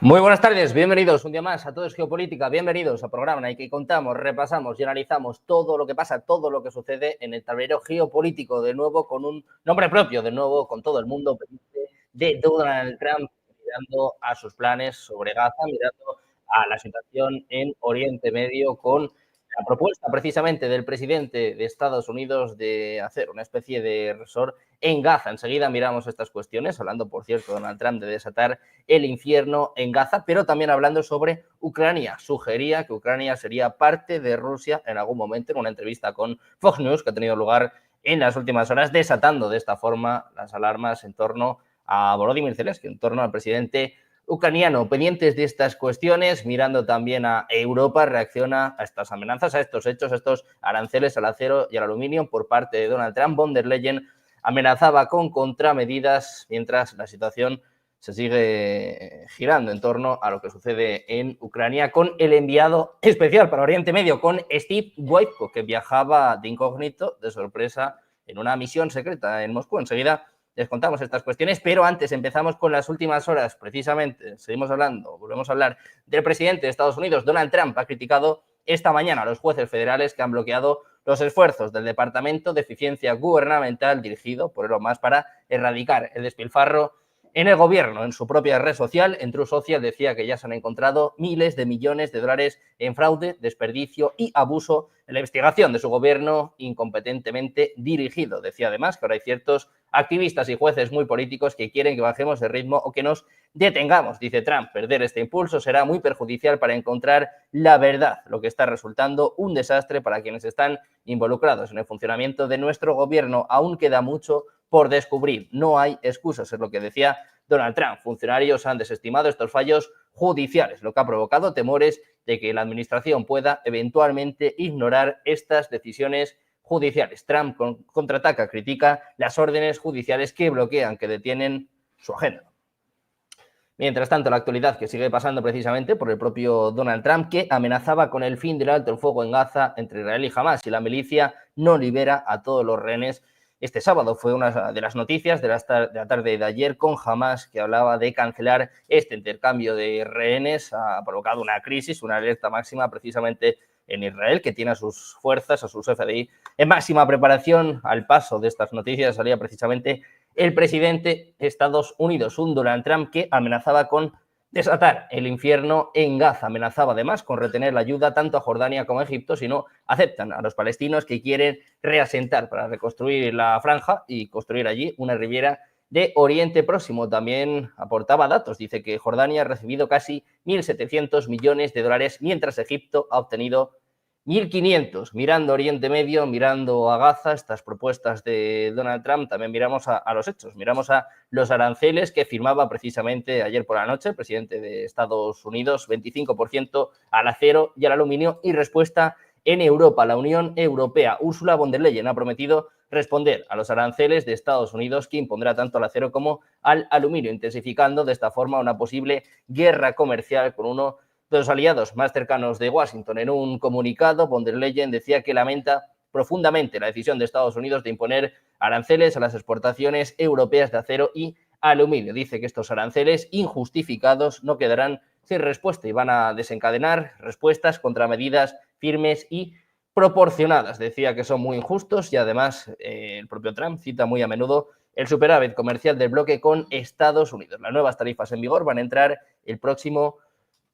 Muy buenas tardes, bienvenidos un día más a Todo es Geopolítica, bienvenidos al programa en el que contamos, repasamos y analizamos todo lo que pasa, todo lo que sucede en el tablero geopolítico, de nuevo con un nombre propio, de nuevo con todo el mundo pendiente de Donald Trump, mirando a sus planes sobre Gaza, mirando a la situación en Oriente Medio con la propuesta precisamente del presidente de Estados Unidos de hacer una especie de resort en Gaza. Enseguida miramos estas cuestiones, hablando, por cierto, Donald Trump de desatar el infierno en Gaza, pero también hablando sobre Ucrania. Sugería que Ucrania sería parte de Rusia en algún momento, en una entrevista con Fox News que ha tenido lugar en las últimas horas, desatando de esta forma las alarmas en torno a Volodymyr Zelensky, en torno al presidente ucraniano. Pendientes de estas cuestiones, mirando también a Europa, reacciona a estas amenazas, a estos hechos, a estos aranceles al acero y al aluminio por parte de Donald Trump. Von der Leyen amenazaba con contramedidas mientras la situación se sigue girando en torno a lo que sucede en Ucrania con el enviado especial para Oriente Medio, con Steve Witkoff, que viajaba de incógnito, de sorpresa, en una misión secreta en Moscú. Enseguida les contamos estas cuestiones, pero antes empezamos con las últimas horas, precisamente. Seguimos hablando, volvemos a hablar del presidente de Estados Unidos. Donald Trump ha criticado esta mañana a los jueces federales que han bloqueado los esfuerzos del Departamento de Eficiencia Gubernamental dirigido por Elon Musk para erradicar el despilfarro en el gobierno. En su propia red social, en True Social, decía que ya se han encontrado miles de millones de dólares en fraude, desperdicio y abuso en la investigación de su gobierno incompetentemente dirigido. Decía además que ahora hay ciertos activistas y jueces muy políticos que quieren que bajemos el ritmo o que nos detengamos. Dice Trump, perder este impulso será muy perjudicial para encontrar la verdad, lo que está resultando un desastre para quienes están involucrados en el funcionamiento de nuestro gobierno. Aún queda mucho por descubrir. No hay excusas, es lo que decía Donald Trump. Funcionarios han desestimado estos fallos judiciales, lo que ha provocado temores de que la administración pueda eventualmente ignorar estas decisiones judiciales. Trump contraataca, critica las órdenes judiciales que bloquean, que detienen su agenda. Mientras tanto, la actualidad que sigue pasando precisamente por el propio Donald Trump, que amenazaba con el fin del alto el fuego en Gaza entre Israel y Hamas si la milicia no libera a todos los rehenes. Este sábado fue una de las noticias de la tarde de ayer con Hamas, que hablaba de cancelar este intercambio de rehenes. Ha provocado una crisis, una alerta máxima precisamente en Israel, que tiene a sus fuerzas, a sus FDI, en máxima preparación. Al paso de estas noticias salía precisamente el presidente de Estados Unidos, un Donald Trump que amenazaba con desatar el infierno en Gaza. Amenazaba además con retener la ayuda tanto a Jordania como a Egipto si no aceptan a los palestinos que quieren reasentar para reconstruir la franja y construir allí una riviera de Oriente Próximo. También aportaba datos. Dice que Jordania ha recibido casi 1.700 millones de dólares, mientras Egipto ha obtenido 1.500. Mirando Oriente Medio, mirando a Gaza, estas propuestas de Donald Trump, también miramos a los hechos, miramos a los aranceles que firmaba precisamente ayer por la noche el presidente de Estados Unidos, 25% al acero y al aluminio, y respuesta en Europa. La Unión Europea, Ursula von der Leyen, ha prometido responder a los aranceles de Estados Unidos que impondrá tanto al acero como al aluminio, intensificando de esta forma una posible guerra comercial con uno de los aliados más cercanos de Washington. En un comunicado, von der Leyen decía que lamenta profundamente la decisión de Estados Unidos de imponer aranceles a las exportaciones europeas de acero y aluminio. Dice que estos aranceles injustificados no quedarán sin respuesta y van a desencadenar respuestas contra medidas firmes y proporcionadas. Decía que son muy injustos y además el propio Trump cita muy a menudo el superávit comercial del bloque con Estados Unidos. Las nuevas tarifas en vigor van a entrar el próximo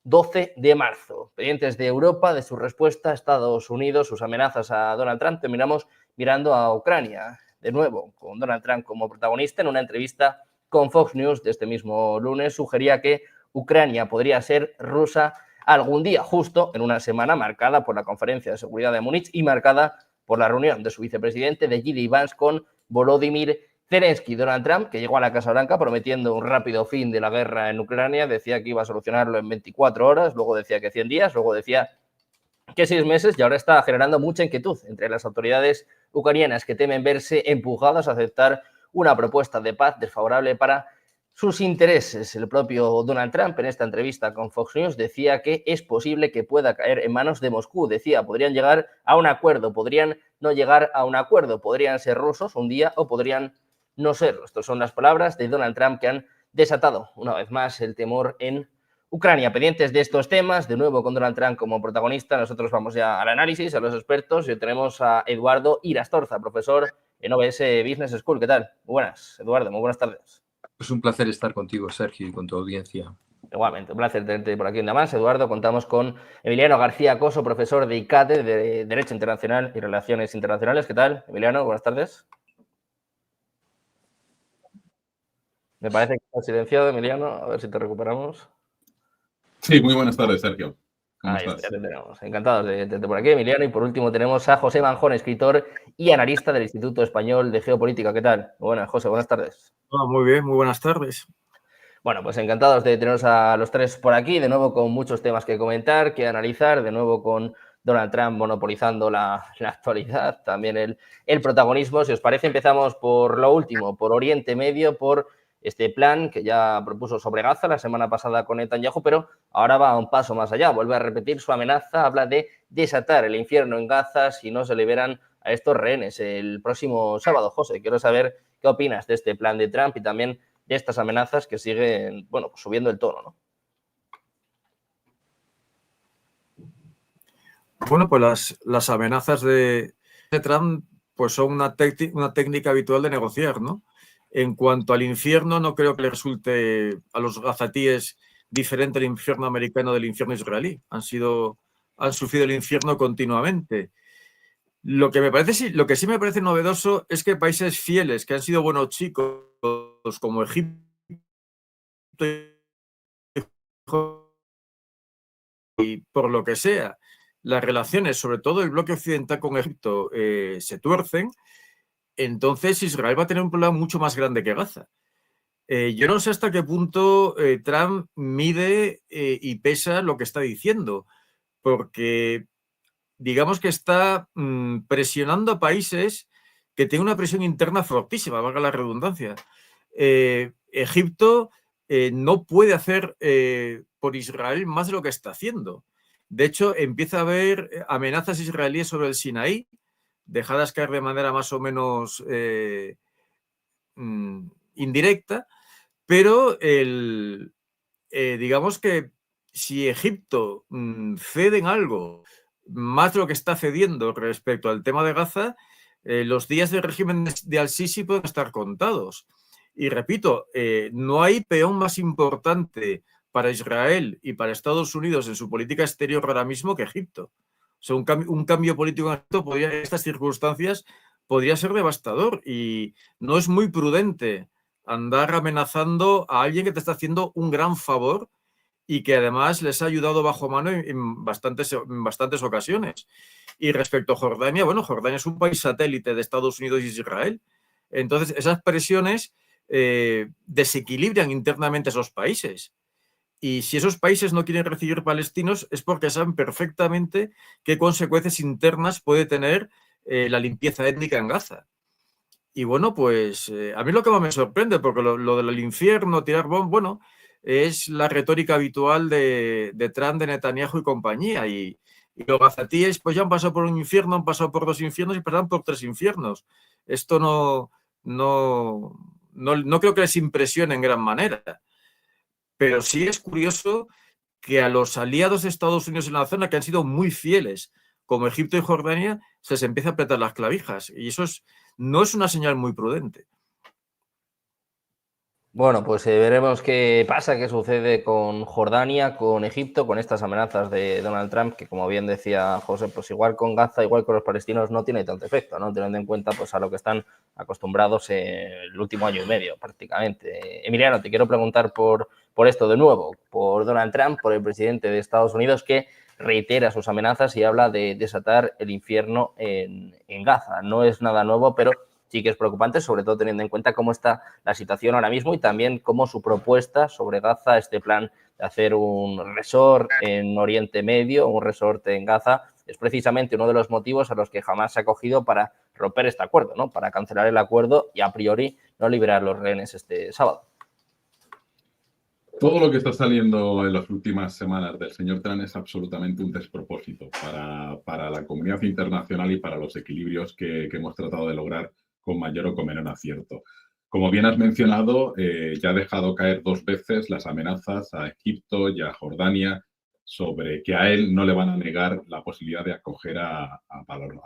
12 de marzo. Pendientes de Europa, de su respuesta a Estados Unidos, sus amenazas a Donald Trump, terminamos mirando a Ucrania, de nuevo, con Donald Trump como protagonista. En una entrevista con Fox News de este mismo lunes, sugería que Ucrania podría ser rusa algún día, justo en una semana marcada por la Conferencia de Seguridad de Múnich y marcada por la reunión de su vicepresidente de J.D. Vance con Volodymyr Zelensky. Donald Trump, que llegó a la Casa Blanca prometiendo un rápido fin de la guerra en Ucrania, decía que iba a solucionarlo en 24 horas, luego decía que 100 días, luego decía que 6 meses, y ahora está generando mucha inquietud entre las autoridades ucranianas, que temen verse empujadas a aceptar una propuesta de paz desfavorable para sus intereses. El propio Donald Trump, en esta entrevista con Fox News, decía que es posible que pueda caer en manos de Moscú. Decía, podrían llegar a un acuerdo, podrían no llegar a un acuerdo, podrían ser rusos un día o podrían no serlo. Estas son las palabras de Donald Trump que han desatado una vez más el temor en Ucrania. Pendientes de estos temas, de nuevo con Donald Trump como protagonista, nosotros vamos ya al análisis, a los expertos, y hoy tenemos a Eduardo Irastorza, profesor en OBS Business School. ¿Qué tal? Muy buenas, Eduardo, muy buenas tardes. Es un placer estar contigo, Sergio, y con tu audiencia. Igualmente, un placer tenerte por aquí un día más, Eduardo. Contamos con Emiliano García Coso, profesor de ICADE, de Derecho Internacional y Relaciones Internacionales. ¿Qué tal, Emiliano? Buenas tardes. Me parece que está silenciado, Emiliano. A ver si te recuperamos. Sí, muy buenas tardes, Sergio. ¿Cómo Ahí está, estás? ya te tenemos. Encantados de tenerte por aquí, Emiliano. Y por último tenemos a José Manjón, escritor y analista del Instituto Español de Geopolítica. ¿Qué tal? Buenas, José, buenas tardes. Muy bien, muy buenas tardes. Bueno, pues encantados de teneros a los tres por aquí, de nuevo con muchos temas que comentar, que analizar, de nuevo con Donald Trump monopolizando la actualidad, también el protagonismo. Si os parece, empezamos por lo último, por Oriente Medio, por este plan que ya propuso sobre Gaza la semana pasada con Netanyahu, pero ahora va un paso más allá, vuelve a repetir su amenaza, habla de desatar el infierno en Gaza si no se liberan a estos rehenes el próximo sábado. José, quiero saber qué opinas de este plan de Trump y también de estas amenazas que siguen, bueno, pues subiendo el tono, ¿no? Bueno, pues las amenazas de Trump pues son una técnica habitual de negociar, ¿no? En cuanto al infierno, no creo que le resulte a los gazatíes diferente el infierno americano del infierno israelí. Han sufrido el infierno continuamente. Lo que sí me parece novedoso es que países fieles, que han sido buenos chicos, como Egipto y por lo que sea, las relaciones, sobre todo el bloque occidental con Egipto, se tuercen, entonces Israel va a tener un problema mucho más grande que Gaza. Yo no sé hasta qué punto Trump mide y pesa lo que está diciendo, porque digamos que está presionando a países que tienen una presión interna fortísima, valga la redundancia. Egipto no puede hacer por Israel más de lo que está haciendo. De hecho, empieza a haber amenazas israelíes sobre el Sinaí, dejadas caer de manera más o menos indirecta, pero digamos que si Egipto cede en algo más de lo que está cediendo respecto al tema de Gaza, los días del régimen de Al-Sisi pueden estar contados. Y repito, no hay peón más importante para Israel y para Estados Unidos en su política exterior ahora mismo que Egipto. O sea, un cambio político en Egipto en estas circunstancias podría ser devastador y no es muy prudente andar amenazando a alguien que te está haciendo un gran favor y que además les ha ayudado bajo mano en bastantes ocasiones. Y respecto a Jordania, bueno, Jordania es un país satélite de Estados Unidos y Israel. Entonces, esas presiones desequilibran internamente esos países. Y si esos países no quieren recibir palestinos es porque saben perfectamente qué consecuencias internas puede tener la limpieza étnica en Gaza. Y bueno, pues a mí lo que más me sorprende, porque lo del infierno, tirar bombas, bueno, es la retórica habitual de Trump, de Netanyahu y compañía. Y los gazatíes pues ya han pasado por un infierno, han pasado por 2 infiernos y pasarán por 3 infiernos. Esto no creo que les impresione en gran manera. Pero sí es curioso que a los aliados de Estados Unidos en la zona, que han sido muy fieles, como Egipto y Jordania, se les empieza a apretar las clavijas. Y eso no es una señal muy prudente. Bueno, pues veremos qué pasa, qué sucede con Jordania, con Egipto, con estas amenazas de Donald Trump, que como bien decía José, pues igual con Gaza, igual con los palestinos, no tiene tanto efecto, ¿no? Teniendo en cuenta pues a lo que están acostumbrados el último año y medio, prácticamente. Emiliano, te quiero preguntar por esto de nuevo, por Donald Trump, por el presidente de Estados Unidos, que reitera sus amenazas y habla de desatar el infierno en Gaza. No es nada nuevo, pero sí que es preocupante, sobre todo teniendo en cuenta cómo está la situación ahora mismo y también cómo su propuesta sobre Gaza, este plan de hacer un resort en Oriente Medio, un resort en Gaza, es precisamente uno de los motivos a los que jamás se ha acogido para romper este acuerdo, ¿no? Para cancelar el acuerdo y a priori no liberar los rehenes este sábado. Todo lo que está saliendo en las últimas semanas del señor Trump es absolutamente un despropósito para la comunidad internacional y para los equilibrios que hemos tratado de lograr con mayor o con menor acierto. Como bien has mencionado, ya ha dejado caer 2 veces las amenazas a Egipto y a Jordania sobre que a él no le van a negar la posibilidad de acoger a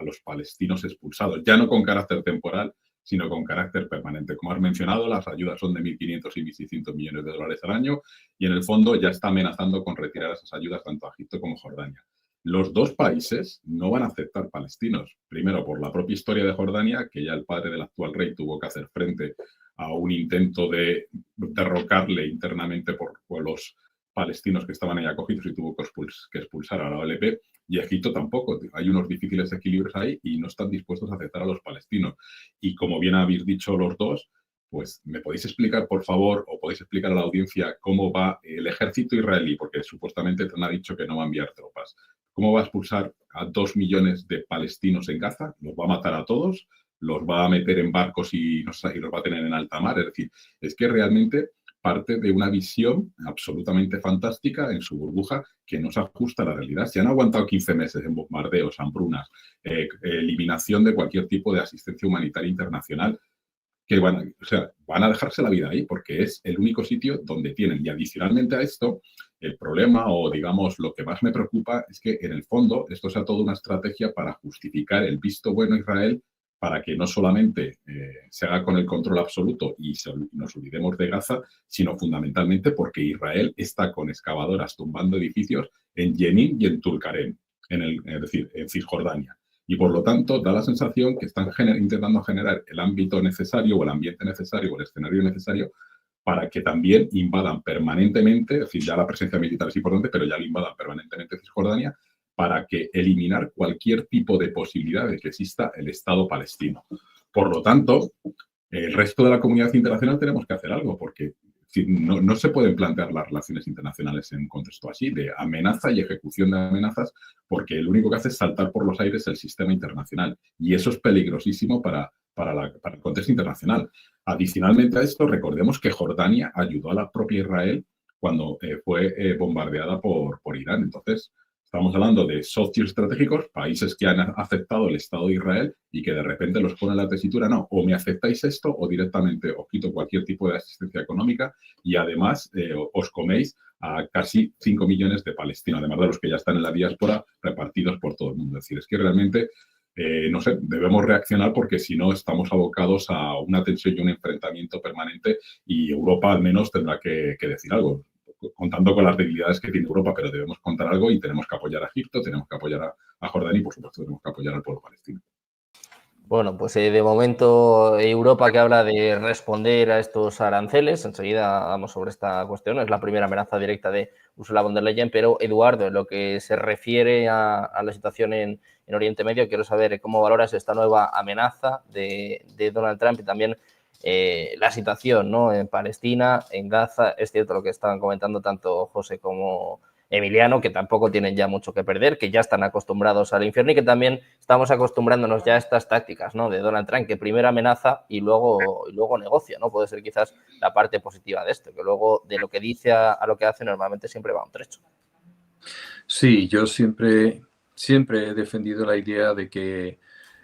los palestinos expulsados, ya no con carácter temporal, sino con carácter permanente. Como has mencionado, las ayudas son de 1.500 y 1.600 millones de dólares al año y en el fondo ya está amenazando con retirar esas ayudas tanto a Egipto como a Jordania. Los 2 países no van a aceptar palestinos. Primero, por la propia historia de Jordania, que ya el padre del actual rey tuvo que hacer frente a un intento de derrocarle internamente por los palestinos que estaban ahí acogidos y tuvo que expulsar a la OLP. Y Egipto tampoco. Hay unos difíciles equilibrios ahí y no están dispuestos a aceptar a los palestinos. Y como bien habéis dicho los dos, pues ¿me podéis explicar, por favor, o podéis explicar a la audiencia cómo va el ejército israelí? Porque supuestamente Trump ha dicho que no va a enviar tropas. ¿Cómo va a expulsar a 2 millones de palestinos en Gaza? ¿Los va a matar a todos? ¿Los va a meter en barcos y los va a tener en alta mar? Es decir, es que realmente parte de una visión absolutamente fantástica en su burbuja que no se ajusta a la realidad. Se han aguantado 15 meses en bombardeos, hambrunas, eliminación de cualquier tipo de asistencia humanitaria internacional, que van a dejarse la vida ahí porque es el único sitio donde tienen. Y adicionalmente a esto, el problema o digamos lo que más me preocupa es que en el fondo esto sea toda una estrategia para justificar el visto bueno a Israel para que no solamente se haga con el control absoluto y nos olvidemos de Gaza, sino fundamentalmente porque Israel está con excavadoras tumbando edificios en Jenin y en Tulkarem, es decir, en Cisjordania. Y por lo tanto, da la sensación que están intentando generar el ámbito necesario o el ambiente necesario o el escenario necesario para que también invadan permanentemente, es decir, ya la presencia militar es importante, pero ya lo invadan permanentemente Cisjordania, para que eliminar cualquier tipo de posibilidad de que exista el Estado palestino. Por lo tanto, el resto de la comunidad internacional tenemos que hacer algo, porque no se pueden plantear las relaciones internacionales en un contexto así, de amenaza y ejecución de amenazas, porque lo único que hace es saltar por los aires el sistema internacional. Y eso es peligrosísimo para el contexto internacional. Adicionalmente a esto, recordemos que Jordania ayudó a la propia Israel cuando fue bombardeada por Irán. Entonces, estamos hablando de socios estratégicos, países que han aceptado el Estado de Israel y que de repente los ponen en la tesitura, no, o me aceptáis esto o directamente os quito cualquier tipo de asistencia económica y además os coméis a casi 5 millones de palestinos, además de los que ya están en la diáspora repartidos por todo el mundo. Es decir, es que realmente, no sé, debemos reaccionar porque si no estamos abocados a una tensión y un enfrentamiento permanente y Europa al menos tendrá que decir algo. Contando con las debilidades que tiene Europa, pero debemos contar algo y tenemos que apoyar a Egipto, tenemos que apoyar a Jordania y, por supuesto, tenemos que apoyar al pueblo palestino. Bueno, pues de momento Europa que habla de responder a estos aranceles, enseguida vamos sobre esta cuestión, es la primera amenaza directa de Ursula von der Leyen, pero Eduardo, en lo que se refiere a la situación en Oriente Medio, quiero saber cómo valoras esta nueva amenaza de Donald Trump y también la situación, ¿no?, en Palestina, en Gaza. Es cierto lo que estaban comentando tanto José como Emiliano, que tampoco tienen ya mucho que perder, que ya están acostumbrados al infierno y que también estamos acostumbrándonos ya a estas tácticas, ¿no?, de Donald Trump, que primero amenaza y luego negocia, ¿no? Puede ser quizás la parte positiva de esto, que luego de lo que dice a lo que hace normalmente siempre va un trecho. Sí, yo siempre he defendido la idea de que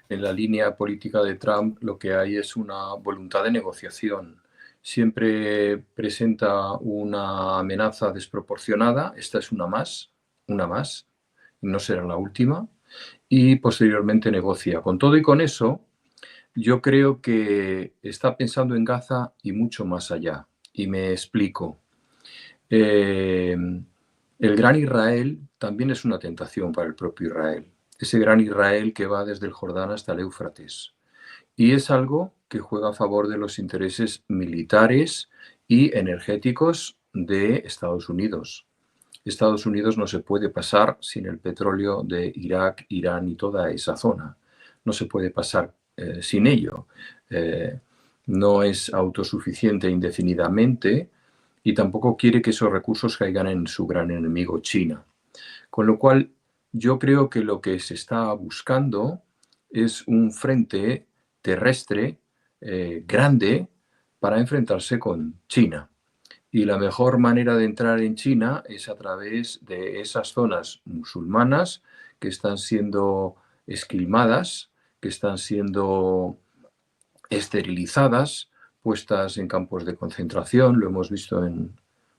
en la línea política de Trump lo que hay es una voluntad de negociación. Siempre presenta una amenaza desproporcionada, esta es una más, no será la última, y posteriormente negocia. Con todo y con eso, yo creo que está pensando en Gaza y mucho más allá, y me explico. El Gran Israel también es una tentación para el propio Israel. Ese Gran Israel que va desde el Jordán hasta el Éufrates. Y es algo que juega a favor de los intereses militares y energéticos de Estados Unidos. Estados Unidos no se puede pasar sin el petróleo de Irak, Irán y toda esa zona. No se puede pasar sin ello. No es autosuficiente indefinidamente y tampoco quiere que esos recursos caigan en su gran enemigo, China. Con lo cual, yo creo que lo que se está buscando es un frente terrestre grande para enfrentarse con China. Y la mejor manera de entrar en China es a través de esas zonas musulmanas que están siendo esquilmadas, que están siendo esterilizadas puestas en campos de concentración, lo hemos visto en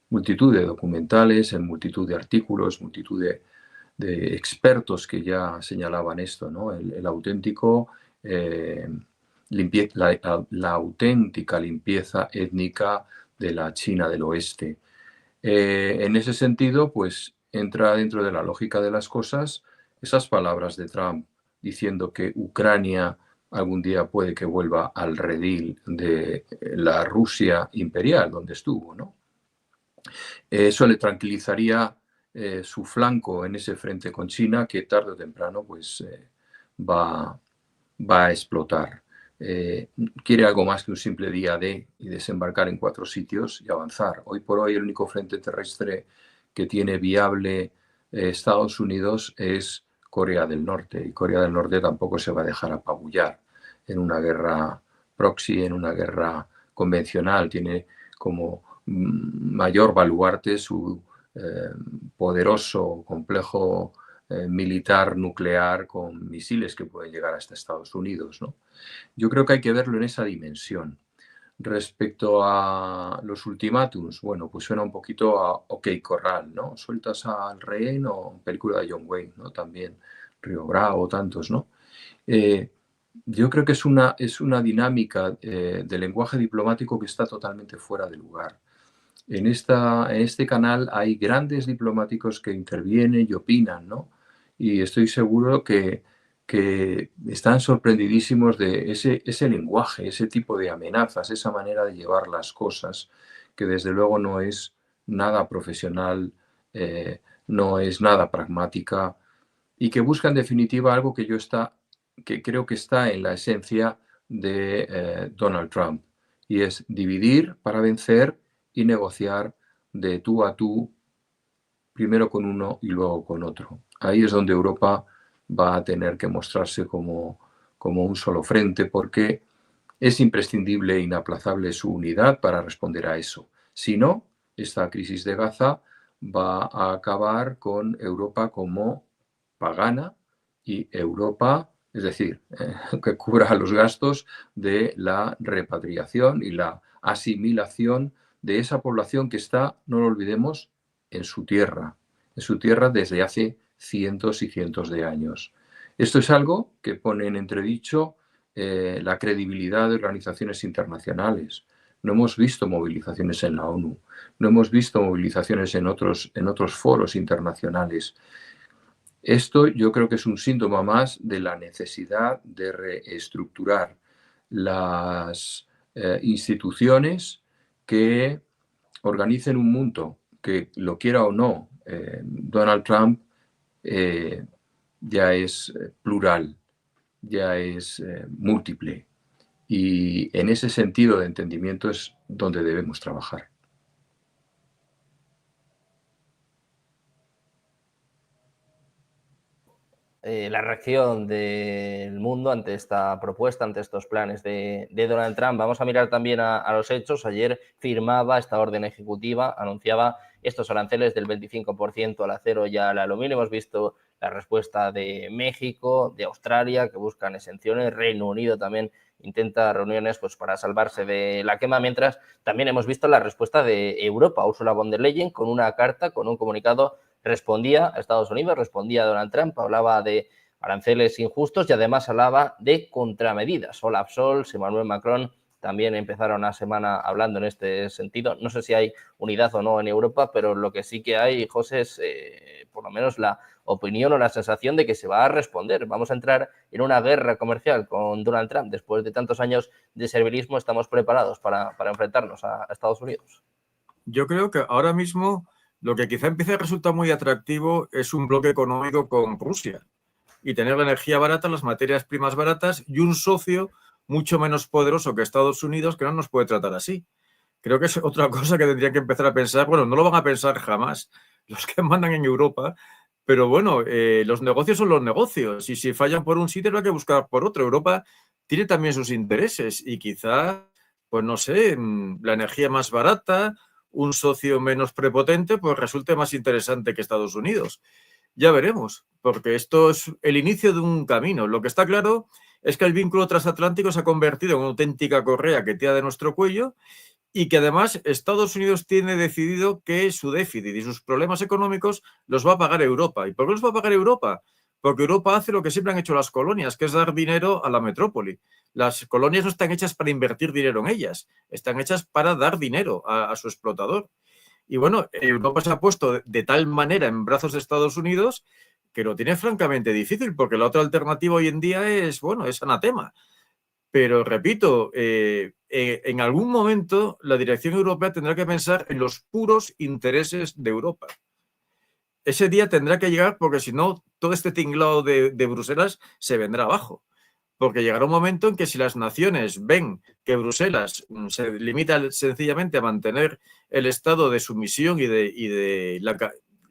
multitud de documentales, en multitud de artículos, multitud de expertos que ya señalaban esto, ¿no? El auténtico, la auténtica limpieza étnica de la China del Oeste. En ese sentido, pues entra dentro de la lógica de las cosas esas palabras de Trump diciendo que Ucrania algún día puede que vuelva al redil de la Rusia imperial, donde estuvo, ¿no? Eso le tranquilizaría su flanco en ese frente con China, que tarde o temprano pues, va a explotar. Quiere algo más que un simple día D y desembarcar en 4 sitios y avanzar. Hoy por hoy el único frente terrestre que tiene viable Estados Unidos es Corea del Norte, y Corea del Norte tampoco se va a dejar apabullar en una guerra proxy, en una guerra convencional. Tiene como mayor baluarte su poderoso complejo militar nuclear con misiles que pueden llegar hasta Estados Unidos, ¿no? Yo creo que hay que verlo en esa dimensión. Respecto a los ultimátums, bueno, pues suena un poquito a OK Corral, ¿no? Sueltas al rehén, o película de John Wayne, ¿no? También Río Bravo, tantos, ¿no? Yo creo que es una dinámica de lenguaje diplomático que está totalmente fuera de lugar. En este canal hay grandes diplomáticos que intervienen y opinan, ¿no? Y estoy seguro que están sorprendidísimos de ese lenguaje, ese tipo de amenazas, esa manera de llevar las cosas, que desde luego no es nada profesional, no es nada pragmática, y que busca en definitiva algo que creo que está en la esencia de Donald Trump, y es dividir para vencer y negociar de tú a tú, primero con uno y luego con otro. Ahí es donde Europa va a tener que mostrarse como un solo frente, porque es imprescindible e inaplazable su unidad para responder a eso. Si no, esta crisis de Gaza va a acabar con Europa como pagana y Europa, es decir, que cubra los gastos de la repatriación y la asimilación de esa población que está, no lo olvidemos, en su tierra desde hace cientos y cientos de años. Esto es algo que pone en entredicho la credibilidad de organizaciones internacionales. No hemos visto movilizaciones en la ONU, no hemos visto movilizaciones en otros foros internacionales. Esto yo creo que es un síntoma más de la necesidad de reestructurar las instituciones que organicen un mundo que, lo quiera o no, Donald Trump, ya es plural, ya es múltiple. Y en ese sentido de entendimiento es donde debemos trabajar. La reacción del mundo ante esta propuesta, ante estos planes de Donald Trump. Vamos a mirar también a los hechos. Ayer firmaba esta orden ejecutiva, anunciaba estos aranceles del 25% al acero y al aluminio. Hemos visto la respuesta de México, de Australia, que buscan exenciones. Reino Unido también intenta reuniones pues, para salvarse de la quema, mientras también hemos visto la respuesta de Europa. Ursula von der Leyen, con una carta, con un comunicado, respondía a Estados Unidos, respondía a Donald Trump, hablaba de aranceles injustos y además hablaba de contramedidas. Olaf Scholz, Emmanuel Macron también empezaron la semana hablando en este sentido. No sé si hay unidad o no en Europa, pero lo que sí que hay, José, es por lo menos la opinión o la sensación de que se va a responder. Vamos a entrar en una guerra comercial con Donald Trump. Después de tantos años de servilismo, ¿estamos preparados para enfrentarnos a Estados Unidos? Yo creo que ahora mismo lo que quizá empiece a resultar muy atractivo es un bloque económico con Rusia y tener la energía barata, las materias primas baratas y un socio mucho menos poderoso que Estados Unidos que no nos puede tratar así. Creo que es otra cosa que tendrían que empezar a pensar. Bueno, no lo van a pensar jamás los que mandan en Europa, pero bueno, los negocios son los negocios y si fallan por un sitio hay que buscar por otro. Europa tiene también sus intereses y quizá, pues no sé, la energía más barata, un socio menos prepotente, pues resulte más interesante que Estados Unidos. Ya veremos, porque esto es el inicio de un camino. Lo que está claro es que el vínculo transatlántico se ha convertido en una auténtica correa que tira de nuestro cuello y que además Estados Unidos tiene decidido que su déficit y sus problemas económicos los va a pagar Europa. ¿Y por qué los va a pagar Europa? Porque Europa hace lo que siempre han hecho las colonias, que es dar dinero a la metrópoli. Las colonias no están hechas para invertir dinero en ellas, están hechas para dar dinero a su explotador. Y bueno, Europa se ha puesto de tal manera en brazos de Estados Unidos que lo tiene francamente difícil, porque la otra alternativa hoy en día es, bueno, es anatema. Pero repito, en algún momento la dirección europea tendrá que pensar en los puros intereses de Europa. Ese día tendrá que llegar porque si no, todo este tinglado de Bruselas se vendrá abajo. Porque llegará un momento en que si las naciones ven que Bruselas se limita sencillamente a mantener el estado de sumisión y de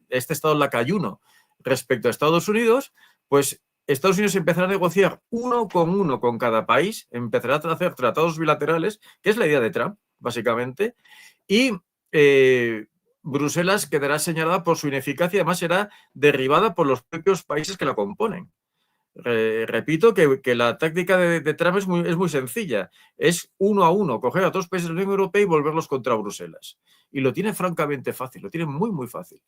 este estado lacayuno respecto a Estados Unidos, pues Estados Unidos empezará a negociar uno con cada país, empezará a hacer tratados bilaterales, que es la idea de Trump, básicamente, y Bruselas quedará señalada por su ineficacia y además será derribada por los propios países que la componen. Repito que la táctica de Trump es muy sencilla. Es uno a uno, coger a otros países de la Unión Europea y volverlos contra Bruselas. Y lo tiene francamente fácil, lo tiene muy, muy fácil.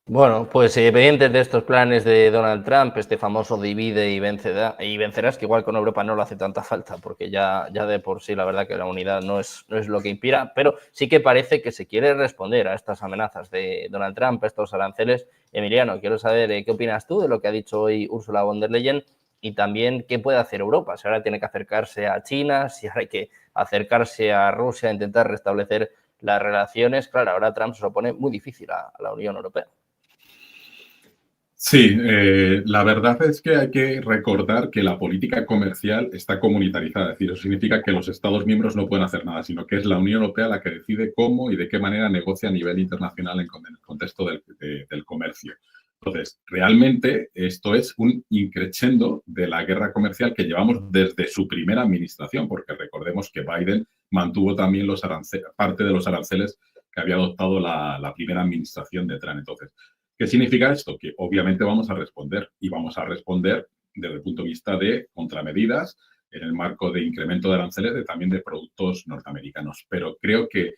Bueno, pues pendientes de estos planes de Donald Trump, este famoso divide y vencerás, que igual con Europa no le hace tanta falta, porque ya de por sí la verdad que la unidad no es lo que inspira, pero sí que parece que se quiere responder a estas amenazas de Donald Trump, a estos aranceles. Emiliano, quiero saber qué opinas tú de lo que ha dicho hoy Ursula von der Leyen y también qué puede hacer Europa, si ahora tiene que acercarse a China, si ahora hay que acercarse a Rusia, intentar restablecer las relaciones. Claro, ahora Trump se lo pone muy difícil a la Unión Europea. Sí, la verdad es que hay que recordar que la política comercial está comunitarizada, es decir, eso significa que los Estados miembros no pueden hacer nada, sino que es la Unión Europea la que decide cómo y de qué manera negocia a nivel internacional en el contexto del comercio. Entonces, realmente esto es un increchendo de la guerra comercial que llevamos desde su primera administración, porque recordemos que Biden mantuvo también parte de los aranceles que había adoptado la primera administración de Trump. Entonces, ¿qué significa esto? Que obviamente vamos a responder y vamos a responder desde el punto de vista de contramedidas en el marco de incremento de aranceles también de productos norteamericanos. Pero creo que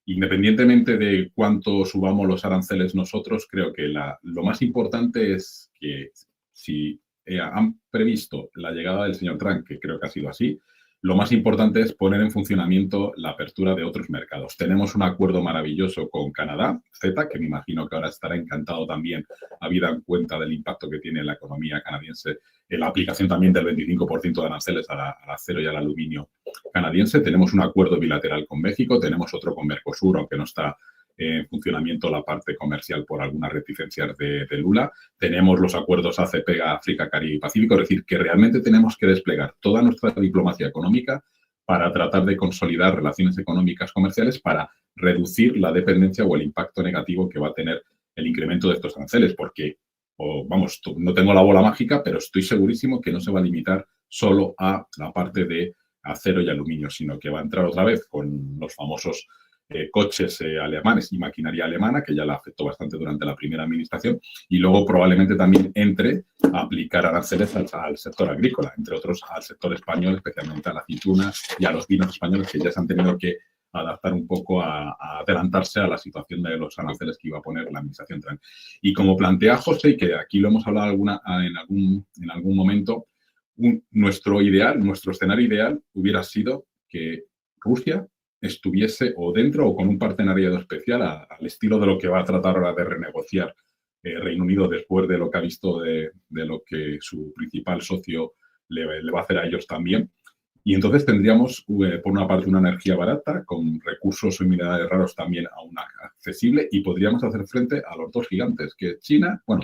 independientemente de cuánto subamos los aranceles nosotros, creo que lo más importante es que si han previsto la llegada del señor Trump, que creo que ha sido así, lo más importante es poner en funcionamiento la apertura de otros mercados. Tenemos un acuerdo maravilloso con Canadá, CETA, que me imagino que ahora estará encantado también, habida en cuenta del impacto que tiene en la economía canadiense, en la aplicación también del 25% de aranceles al acero y al aluminio canadiense. Tenemos un acuerdo bilateral con México, tenemos otro con Mercosur, aunque no está en funcionamiento la parte comercial por algunas reticencias de Lula. Tenemos los acuerdos ACP, África, Caribe y Pacífico, es decir, que realmente tenemos que desplegar toda nuestra diplomacia económica para tratar de consolidar relaciones económicas comerciales para reducir la dependencia o el impacto negativo que va a tener el incremento de estos aranceles, porque, no tengo la bola mágica, pero estoy segurísimo que no se va a limitar solo a la parte de acero y aluminio, sino que va a entrar otra vez con los famosos coches alemanes y maquinaria alemana, que ya la afectó bastante durante la primera administración, y luego probablemente también entre a aplicar aranceles al sector agrícola, entre otros al sector español, especialmente a la aceituna y a los vinos españoles, que ya se han tenido que adaptar un poco a adelantarse a la situación de los aranceles que iba a poner la administración Trump. Y como plantea José, y que aquí lo hemos hablado en algún momento, nuestro escenario ideal hubiera sido que Rusia estuviese o dentro o con un partenariado especial al estilo de lo que va a tratar ahora de renegociar Reino Unido después de lo que ha visto de lo que su principal socio le va a hacer a ellos también. Y entonces tendríamos, por una parte, una energía barata, con recursos y minerales raros también aún accesible, y podríamos hacer frente a los dos gigantes, que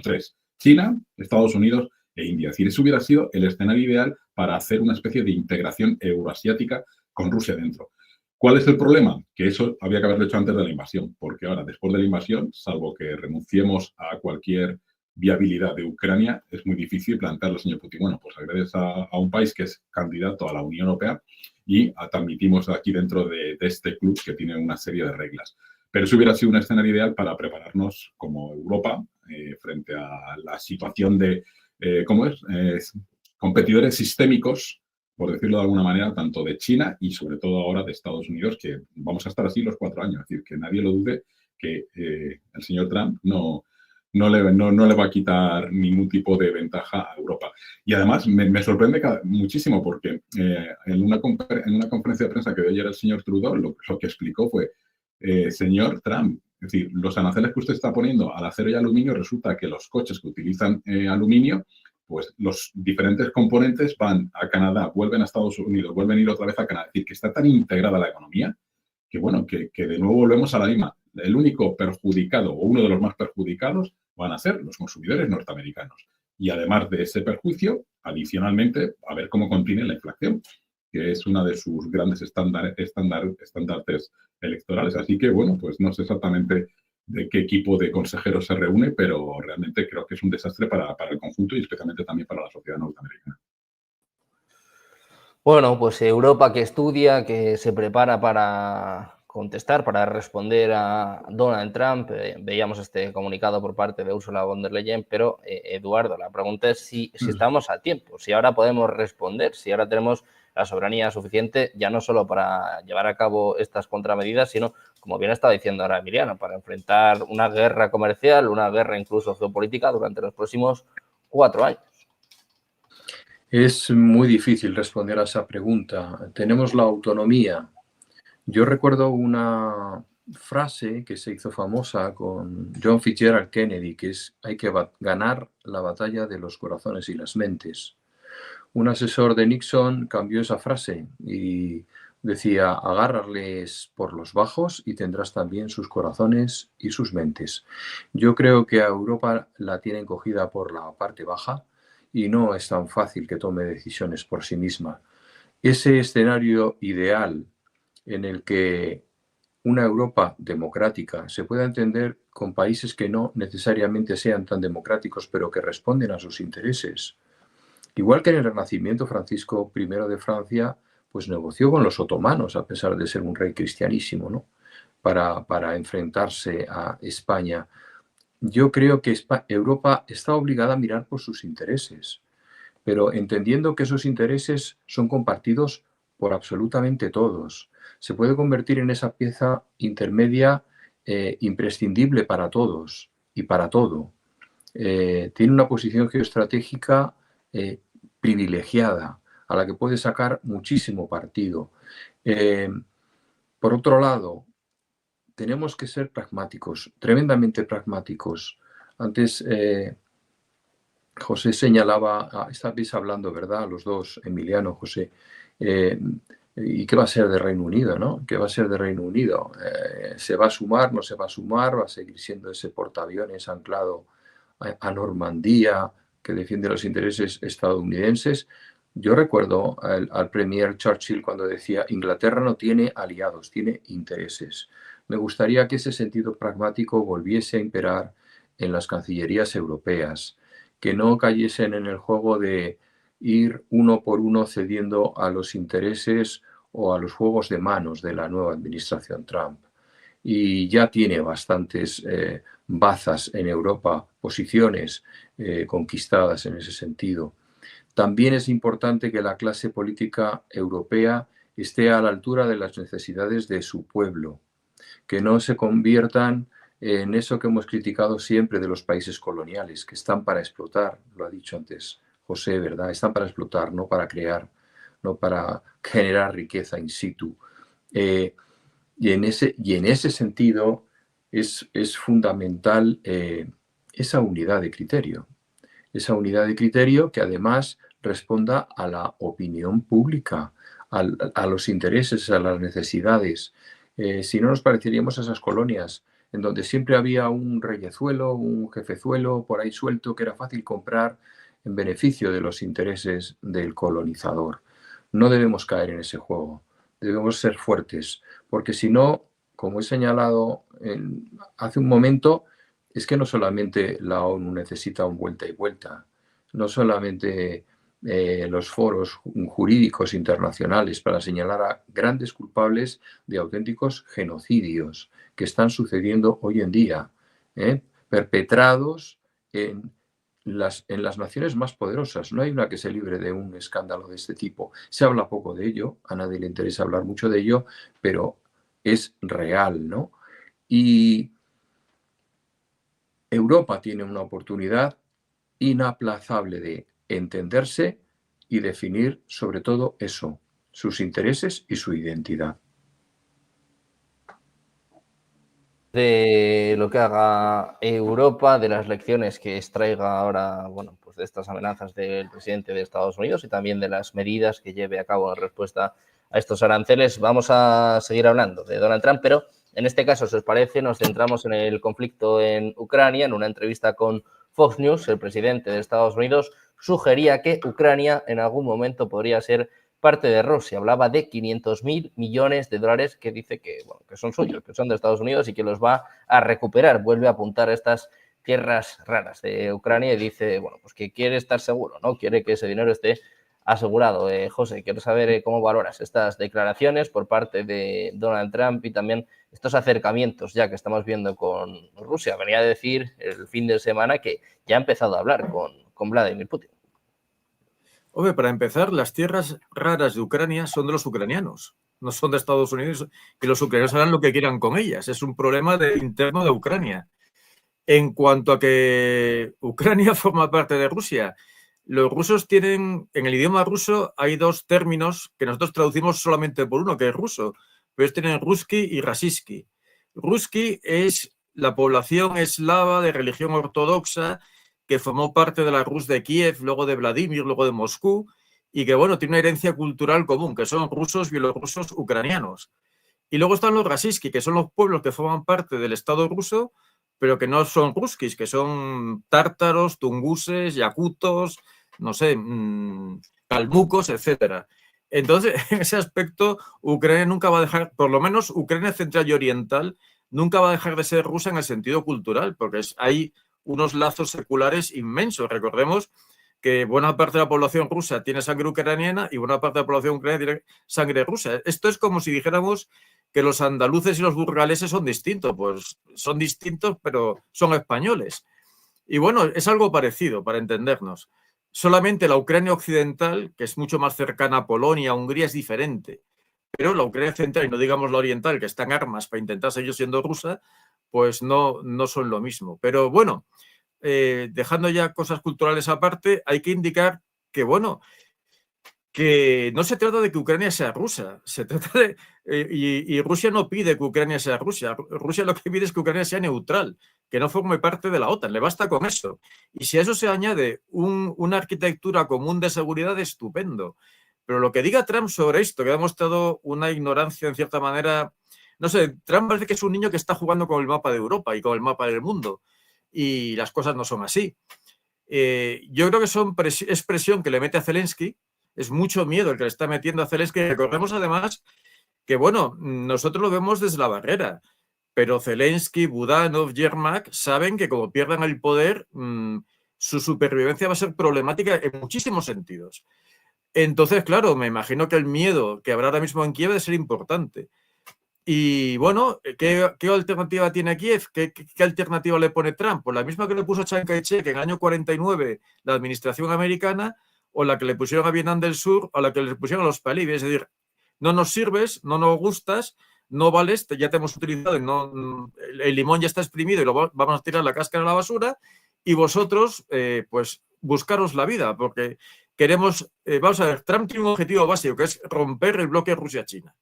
tres, China, Estados Unidos e India. Es decir, eso hubiera sido el escenario ideal para hacer una especie de integración euroasiática con Rusia dentro. ¿Cuál es el problema? Que eso había que haberlo hecho antes de la invasión, porque ahora, después de la invasión, salvo que renunciemos a cualquier viabilidad de Ucrania, es muy difícil plantearle al señor Putin, bueno, pues agredes a un país que es candidato a la Unión Europea y admitimos aquí dentro de este club que tiene una serie de reglas. Pero eso hubiera sido un escenario ideal para prepararnos como Europa frente a la situación de competidores sistémicos, por decirlo de alguna manera, tanto de China y sobre todo ahora de Estados Unidos, que vamos a estar así los 4 años. Es decir, que nadie lo dude que el señor Trump no le va a quitar ningún tipo de ventaja a Europa. Y además me sorprende muchísimo porque en una conferencia de prensa que dio ayer el señor Trudeau, lo que explicó fue, señor Trump, es decir, los aranceles que usted está poniendo al acero y aluminio, resulta que los coches que utilizan aluminio, pues los diferentes componentes van a Canadá, vuelven a Estados Unidos, vuelven a ir otra vez a Canadá. Es decir, que está tan integrada la economía que, bueno, que de nuevo volvemos a la misma. El único perjudicado o uno de los más perjudicados van a ser los consumidores norteamericanos. Y además de ese perjuicio, adicionalmente, a ver cómo contiene la inflación, que es una de sus grandes estandartes electorales. Así que, bueno, pues no sé exactamente de qué equipo de consejeros se reúne, pero realmente creo que es un desastre para el conjunto y especialmente también para la sociedad norteamericana. Bueno, pues Europa que estudia, que se prepara para contestar, para responder a Donald Trump. Veíamos este comunicado por parte de Ursula von der Leyen, pero Eduardo, la pregunta es si estamos a tiempo, si ahora podemos responder, si ahora tenemos la soberanía suficiente, ya no solo para llevar a cabo estas contramedidas, sino, como bien estaba diciendo ahora Emiliano, para enfrentar una guerra comercial, una guerra incluso geopolítica durante los próximos 4 años. Es muy difícil responder a esa pregunta. Tenemos la autonomía. Yo recuerdo una frase que se hizo famosa con John Fitzgerald Kennedy, que es: hay que ganar la batalla de los corazones y las mentes. Un asesor de Nixon cambió esa frase y decía: agárrales por los bajos y tendrás también sus corazones y sus mentes. Yo creo que a Europa la tienen cogida por la parte baja y no es tan fácil que tome decisiones por sí misma. Ese escenario ideal en el que una Europa democrática se pueda entender con países que no necesariamente sean tan democráticos, pero que responden a sus intereses. Igual que en el Renacimiento, Francisco I de Francia pues negoció con los otomanos, a pesar de ser un rey cristianísimo, ¿no? para enfrentarse a España. Yo creo que Europa está obligada a mirar por sus intereses, pero entendiendo que esos intereses son compartidos por absolutamente todos. Se puede convertir en esa pieza intermedia imprescindible para todos y para todo. Tiene una posición geoestratégica privilegiada, a la que puede sacar muchísimo partido. Por otro lado, tenemos que ser pragmáticos, tremendamente pragmáticos. Antes José señalaba, estáis hablando, ¿verdad? Los dos, Emiliano, José, ¿y qué va a ser de Reino Unido, no? ¿Qué va a ser de Reino Unido? ¿Se va a sumar, no se va a sumar? ¿Va a seguir siendo ese portaaviones anclado a Normandía que defiende los intereses estadounidenses? Yo recuerdo al premier Churchill cuando decía: Inglaterra no tiene aliados, tiene intereses. Me gustaría que ese sentido pragmático volviese a imperar en las cancillerías europeas, que no cayesen en el juego de ir uno por uno cediendo a los intereses o a los juegos de manos de la nueva administración Trump. Y ya tiene bastantes bazas en Europa, posiciones conquistadas en ese sentido. También es importante que la clase política europea esté a la altura de las necesidades de su pueblo, que no se conviertan en eso que hemos criticado siempre de los países coloniales, que están para explotar, lo ha dicho antes José, ¿verdad? Están para explotar, no para crear, no para generar riqueza in situ. Y en ese sentido es fundamental esa unidad de criterio. Esa unidad de criterio que además responda a la opinión pública, a los intereses, a las necesidades. Si no, nos pareceríamos a esas colonias en donde siempre había un reyezuelo, un jefezuelo por ahí suelto que era fácil comprar en beneficio de los intereses del colonizador. No debemos caer en ese juego, debemos ser fuertes, porque si no, como he señalado hace un momento, es que no solamente la ONU necesita un vuelta y vuelta, no solamente los foros jurídicos internacionales para señalar a grandes culpables de auténticos genocidios que están sucediendo hoy en día, perpetrados en en las naciones más poderosas. No hay una que se libre de un escándalo de este tipo. Se habla poco de ello, a nadie le interesa hablar mucho de ello, pero es real, ¿no? Y Europa tiene una oportunidad inaplazable de entenderse y definir sobre todo eso, sus intereses y su identidad. De lo que haga Europa, de las lecciones que extraiga ahora, bueno, pues de estas amenazas del presidente de Estados Unidos y también de las medidas que lleve a cabo en respuesta a estos aranceles. Vamos a seguir hablando de Donald Trump, pero en este caso, si os parece, nos centramos en el conflicto en Ucrania. En una entrevista con Fox News, el presidente de Estados Unidos sugería que Ucrania en algún momento podría ser parte de Rusia. Hablaba de 500.000 millones de dólares que dice que, bueno, que son suyos, que son de Estados Unidos y que los va a recuperar. Vuelve a apuntar a estas tierras raras de Ucrania y dice, bueno, pues que quiere estar seguro, ¿no? Quiere que ese dinero esté asegurado. José, quiero saber cómo valoras estas declaraciones por parte de Donald Trump y también estos acercamientos ya que estamos viendo con Rusia. Venía a decir el fin de semana que ya ha empezado a hablar con Vladimir Putin. Hombre, para empezar, las tierras raras de Ucrania son de los ucranianos, no son de Estados Unidos, y los ucranianos harán lo que quieran con ellas. Es un problema interno de Ucrania. En cuanto a que Ucrania forma parte de Rusia, los rusos tienen, en el idioma ruso hay dos términos que nosotros traducimos solamente por uno, que es ruso, pero ellos tienen ruski y rasisky. Ruski es la población eslava de religión ortodoxa que formó parte de la Rus de Kiev, luego de Vladimir, luego de Moscú, y que, bueno, tiene una herencia cultural común, que son rusos, bielorrusos, ucranianos. Y luego están los rasisky, que son los pueblos que forman parte del Estado ruso, pero que no son ruskis, que son tártaros, tunguses, yakutos, no sé, calmucos, etcétera. Entonces, en ese aspecto, Ucrania nunca va a dejar, por lo menos Ucrania central y oriental, nunca va a dejar de ser rusa en el sentido cultural, porque hay unos lazos seculares inmensos. Recordemos que buena parte de la población rusa tiene sangre ucraniana y buena parte de la población ucraniana tiene sangre rusa. Esto es como si dijéramos que los andaluces y los burgaleses son distintos. Pues son distintos, pero son españoles. Y bueno, es algo parecido para entendernos. Solamente la Ucrania occidental, que es mucho más cercana a Polonia, a Hungría, es diferente. Pero la Ucrania central, y no digamos la oriental, que está en armas para intentar seguir siendo rusa, pues no son lo mismo. Pero bueno, dejando ya cosas culturales aparte, hay que indicar que, bueno, que no se trata de que Ucrania sea rusa, se trata de... y Rusia no pide que Ucrania sea Rusia. Rusia lo que pide es que Ucrania sea neutral, que no forme parte de la OTAN, le basta con eso. Y si a eso se añade una arquitectura común de seguridad, estupendo. Pero lo que diga Trump sobre esto, que ha demostrado una ignorancia en cierta manera... No sé, Trump parece que es un niño que está jugando con el mapa de Europa y con el mapa del mundo. Y las cosas no son así. Yo creo que es presión que le mete a Zelensky, es mucho miedo el que le está metiendo a Zelensky. Recordemos además que, bueno, nosotros lo vemos desde la barrera, pero Zelensky, Budanov, Yermak saben que como pierdan el poder, su supervivencia va a ser problemática en muchísimos sentidos. Entonces, claro, me imagino que el miedo que habrá ahora mismo en Kiev debe ser importante. Y bueno, ¿qué alternativa tiene Kiev? ¿Qué alternativa le pone Trump? Pues la misma que le puso Chiang Kai-shek en el año 49 la administración americana, o la que le pusieron a Vietnam del Sur, o la que le pusieron a los palibis. Es decir, no nos sirves, no nos gustas, no vales, ya te hemos utilizado, el limón ya está exprimido y lo vamos a tirar la cáscara a la basura, y vosotros, pues, buscaros la vida, porque queremos, vamos a ver, Trump tiene un objetivo básico, que es romper el bloque Rusia-China.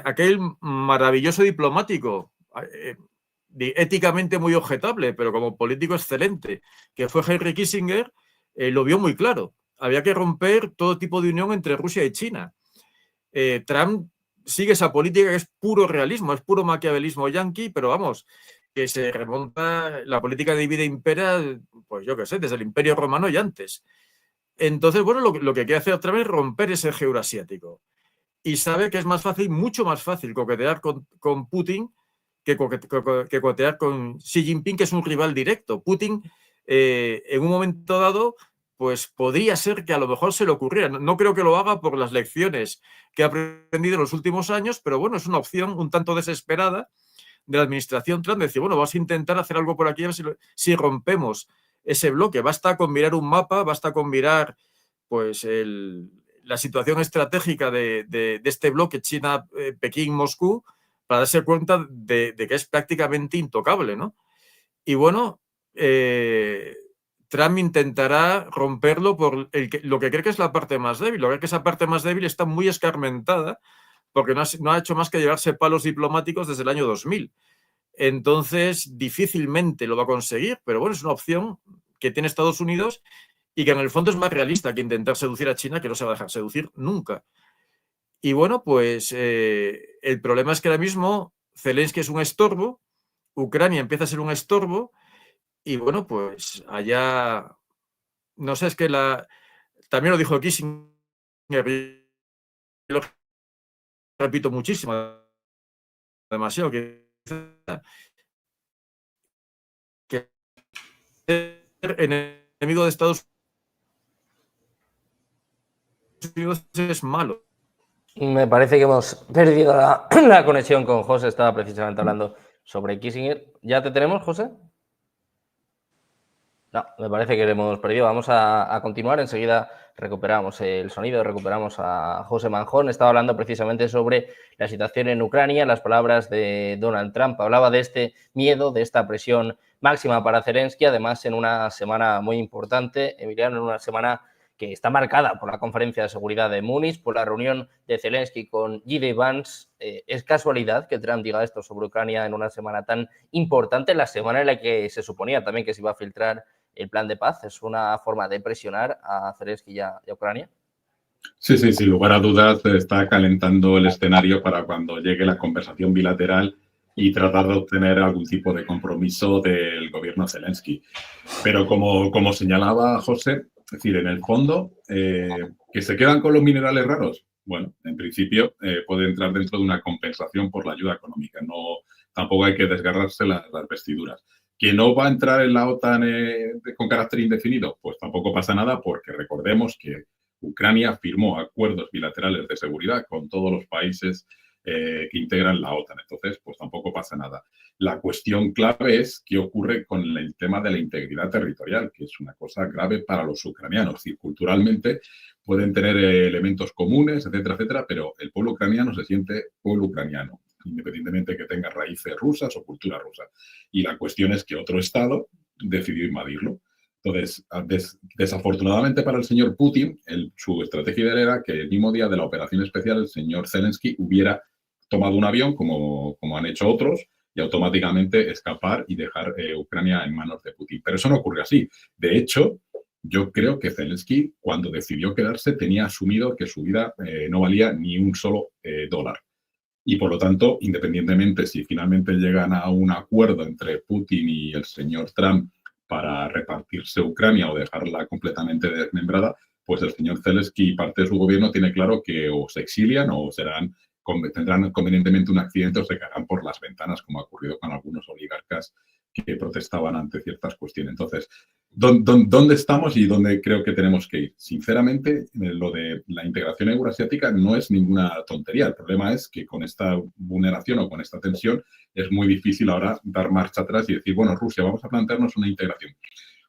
Aquel maravilloso diplomático, éticamente muy objetable, pero como político excelente, que fue Henry Kissinger, lo vio muy claro. Había que romper todo tipo de unión entre Rusia y China. Trump sigue esa política que es puro realismo, es puro maquiavelismo yanqui, pero vamos, que se remonta, la política divide e impera, pues yo qué sé, desde el Imperio Romano y antes. Entonces, bueno, lo que quiere hacer Trump es romper ese eje eurasiático. Y sabe que es más fácil, mucho más fácil coquetear con Putin que coquetear con Xi Jinping, que es un rival directo. Putin, en un momento dado, pues podría ser que a lo mejor se le ocurriera. No creo que lo haga por las lecciones que ha aprendido en los últimos años, pero bueno, es una opción un tanto desesperada de la administración Trump, decir, bueno, vamos a intentar hacer algo por aquí, a ver si rompemos ese bloque. Basta con mirar un mapa, basta con mirar pues la situación estratégica de este bloque China, Pekín, Moscú, para darse cuenta de que es prácticamente intocable, ¿no? Y bueno, Trump intentará romperlo por lo que cree que es la parte más débil. Lo que cree que esa parte más débil está muy escarmentada porque no ha hecho más que llevarse palos diplomáticos desde el año 2000. Entonces, difícilmente lo va a conseguir, pero bueno, es una opción que tiene Estados Unidos y que en el fondo es más realista que intentar seducir a China, que no se va a dejar seducir nunca. Y bueno, pues el problema es que ahora mismo Zelensky es un estorbo, Ucrania empieza a ser un estorbo y bueno, pues allá, no sé, es que también lo dijo Kissinger, lo repito muchísimo, demasiado, que ser enemigo de Estados Unidos es malo. Me parece que hemos perdido la conexión con José. Estaba precisamente hablando sobre Kissinger. ¿Ya te tenemos, José? No, me parece que lo hemos perdido. Vamos a continuar. Enseguida recuperamos el sonido, recuperamos a José Manjón. Estaba hablando precisamente sobre la situación en Ucrania, las palabras de Donald Trump. Hablaba de este miedo, de esta presión máxima para Zelensky, además en una semana muy importante, Emiliano, en una semana que está marcada por la conferencia de seguridad de Múnich, por la reunión de Zelensky con J.D. Vance. ¿Es casualidad que Trump diga esto sobre Ucrania en una semana tan importante, la semana en la que se suponía también que se iba a filtrar el plan de paz? ¿Es una forma de presionar a Zelensky y a Ucrania? Sí, sin lugar a dudas está calentando el escenario para cuando llegue la conversación bilateral y tratar de obtener algún tipo de compromiso del gobierno Zelensky. Pero como señalaba José, es decir, en el fondo, ¿que se quedan con los minerales raros? Bueno, en principio puede entrar dentro de una compensación por la ayuda económica. Tampoco hay que desgarrarse las vestiduras. ¿Que no va a entrar en la OTAN con carácter indefinido? Pues tampoco pasa nada porque recordemos que Ucrania firmó acuerdos bilaterales de seguridad con todos los países que integran la OTAN. Entonces, pues tampoco pasa nada. La cuestión clave es qué ocurre con el tema de la integridad territorial, que es una cosa grave para los ucranianos. Es decir, culturalmente pueden tener elementos comunes, etcétera, etcétera, pero el pueblo ucraniano se siente pueblo ucraniano, independientemente de que tenga raíces rusas o cultura rusa. Y la cuestión es que otro Estado decidió invadirlo. Entonces, desafortunadamente para el señor Putin, su estrategia era que el mismo día de la operación especial el señor Zelensky hubiera tomado un avión, como han hecho otros, y automáticamente escapar y dejar Ucrania en manos de Putin. Pero eso no ocurre así. De hecho, yo creo que Zelensky, cuando decidió quedarse, tenía asumido que su vida no valía ni un solo dólar. Y por lo tanto, independientemente si finalmente llegan a un acuerdo entre Putin y el señor Trump para repartirse Ucrania o dejarla completamente desmembrada, pues el señor Zelensky y parte de su gobierno tiene claro que o se exilian o tendrán convenientemente un accidente o se caerán por las ventanas, como ha ocurrido con algunos oligarcas que protestaban ante ciertas cuestiones. Entonces, ¿dónde estamos y dónde creo que tenemos que ir? Sinceramente, lo de la integración euroasiática no es ninguna tontería. El problema es que con esta vulneración o con esta tensión es muy difícil ahora dar marcha atrás y decir, bueno, Rusia, vamos a plantearnos una integración.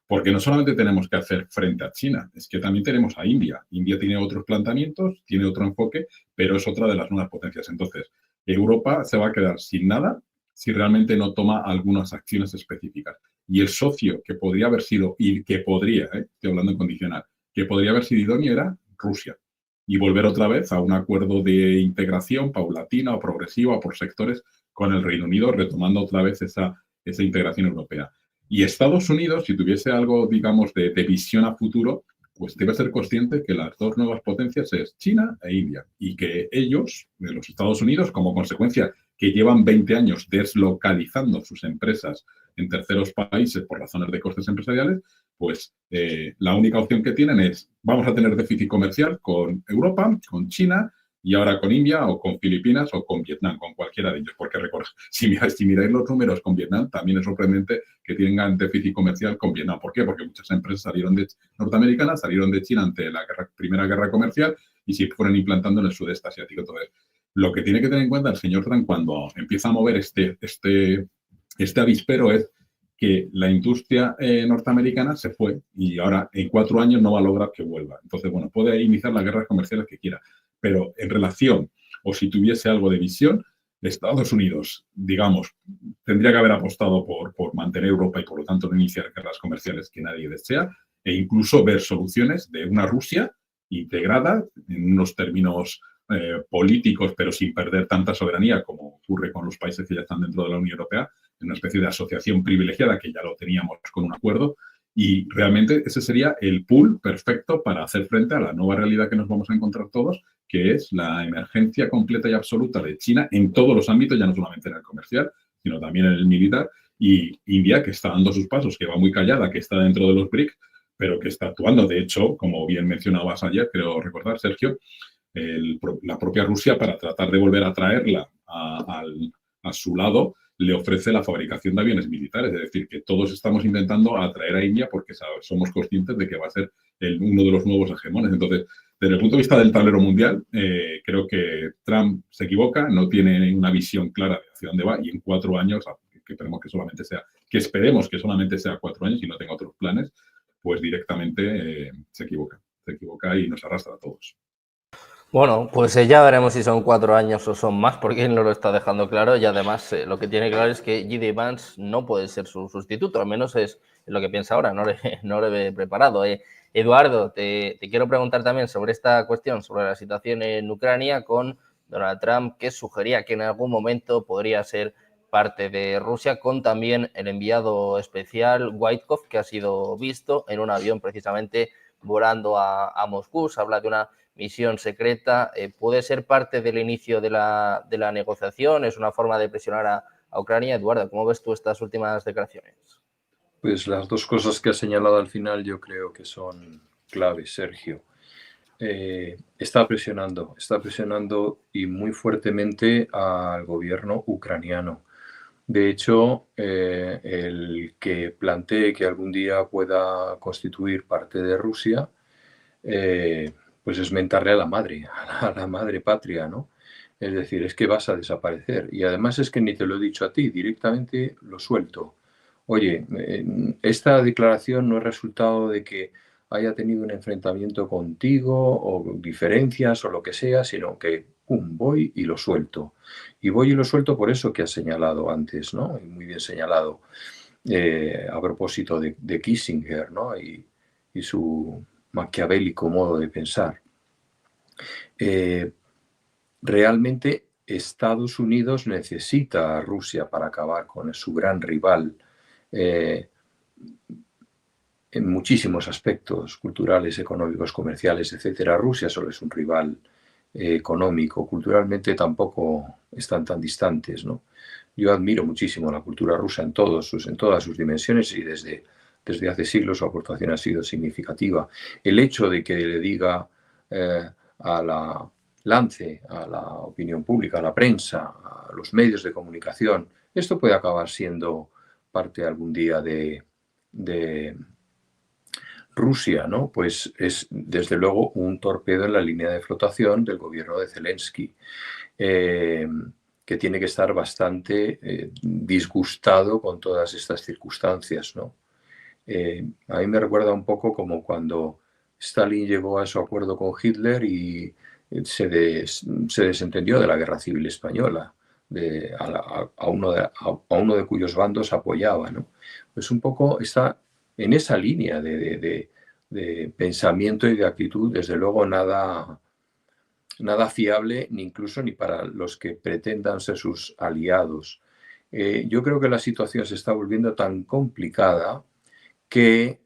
Porque no solamente tenemos que hacer frente a China, es que también tenemos a India. India tiene otros planteamientos, tiene otro enfoque, pero es otra de las nuevas potencias. Entonces, Europa se va a quedar sin nada si realmente no toma algunas acciones específicas. Y el socio que podría haber sido, y que podría, estoy hablando en condicional, que podría haber sido idóneo era Rusia. Y volver otra vez a un acuerdo de integración paulatina o progresiva por sectores con el Reino Unido, retomando otra vez esa integración europea. Y Estados Unidos, si tuviese algo, digamos, de visión a futuro, pues debe ser consciente que las dos nuevas potencias es China e India. Y que ellos, de los Estados Unidos, como consecuencia que llevan 20 años deslocalizando sus empresas en terceros países por razones de costes empresariales, pues la única opción que tienen es, vamos a tener déficit comercial con Europa, con China, y ahora con India o con Filipinas o con Vietnam, con cualquiera de ellos. Porque si miráis los números con Vietnam, también es sorprendente que tengan déficit comercial con Vietnam. ¿Por qué? Porque muchas empresas norteamericanas salieron de China ante la primera guerra comercial y se fueron implantando en el sudeste asiático. Entonces, Lo que tiene que tener en cuenta el señor Trump cuando empieza a mover este avispero es que la industria norteamericana se fue y ahora en 4 años no va a lograr que vuelva. Entonces, bueno, puede iniciar las guerras comerciales que quiera, pero en relación, o si tuviese algo de visión, Estados Unidos, digamos, tendría que haber apostado por mantener Europa y, por lo tanto, no iniciar guerras comerciales que nadie desea, e incluso ver soluciones de una Rusia integrada en unos términos políticos, pero sin perder tanta soberanía como ocurre con los países que ya están dentro de la Unión Europea, en una especie de asociación privilegiada que ya lo teníamos con un acuerdo, y realmente ese sería el pool perfecto para hacer frente a la nueva realidad que nos vamos a encontrar todos, que es la emergencia completa y absoluta de China en todos los ámbitos, ya no solamente en el comercial, sino también en el militar, y India, que está dando sus pasos, que va muy callada, que está dentro de los BRICS, pero que está actuando. De hecho, como bien mencionabas ayer, creo recordar, Sergio, la propia Rusia, para tratar de volver a traerla a su lado, le ofrece la fabricación de aviones militares. Es decir, que todos estamos intentando atraer a India porque somos conscientes de que va a ser uno de los nuevos hegemones. Entonces, desde el punto de vista del tablero mundial, creo que Trump se equivoca, no tiene una visión clara de hacia dónde va, y en 4 años, que esperemos que solamente sea 4 años y no tenga otros planes, pues directamente se equivoca y nos arrastra a todos. Bueno, pues ya veremos si son 4 años o son más, porque él no lo está dejando claro, y además lo que tiene claro es que J.D. Vance no puede ser su sustituto, al menos es lo que piensa ahora, no le ve preparado. Eduardo, te quiero preguntar también sobre esta cuestión, sobre la situación en Ucrania con Donald Trump, que sugería que en algún momento podría ser parte de Rusia, con también el enviado especial Witkoff, que ha sido visto en un avión precisamente volando a Moscú. Se habla de una misión secreta. ¿Puede ser parte del inicio de la negociación? ¿Es una forma de presionar a Ucrania? Eduardo, ¿cómo ves tú estas últimas declaraciones? Pues las dos cosas que has señalado al final yo creo que son claves, Sergio. Está presionando y muy fuertemente al gobierno ucraniano. De hecho, el que plantee que algún día pueda constituir parte de Rusia, pues es mentarle a la madre patria, ¿no? Es decir, es que vas a desaparecer. Y además es que ni te lo he dicho a ti, directamente lo suelto. Oye, esta declaración no es resultado de que haya tenido un enfrentamiento contigo o diferencias o lo que sea, sino que voy y lo suelto. Y voy y lo suelto por eso que has señalado antes, ¿no? Y muy bien señalado, a propósito de Kissinger, ¿no? Y su maquiavélico modo de pensar. Realmente Estados Unidos necesita a Rusia para acabar con su gran rival en muchísimos aspectos culturales, económicos, comerciales, etcétera. Rusia solo es un rival económico, culturalmente tampoco están tan distantes, ¿no? Yo admiro muchísimo la cultura rusa en todas sus dimensiones, y desde hace siglos su aportación ha sido significativa. El hecho de que le diga lance a la opinión pública, a la prensa, a los medios de comunicación, esto puede acabar siendo parte algún día de Rusia, ¿no? Pues es desde luego un torpedo en la línea de flotación del gobierno de Zelensky, que tiene que estar bastante disgustado con todas estas circunstancias, ¿no? A mí me recuerda un poco como cuando Stalin llegó a su acuerdo con Hitler y se desentendió de la Guerra Civil Española, a uno de cuyos bandos apoyaba, ¿no? Pues un poco está en esa línea de pensamiento y de actitud, desde luego nada fiable, ni incluso ni para los que pretendan ser sus aliados. Yo creo que la situación se está volviendo tan complicada que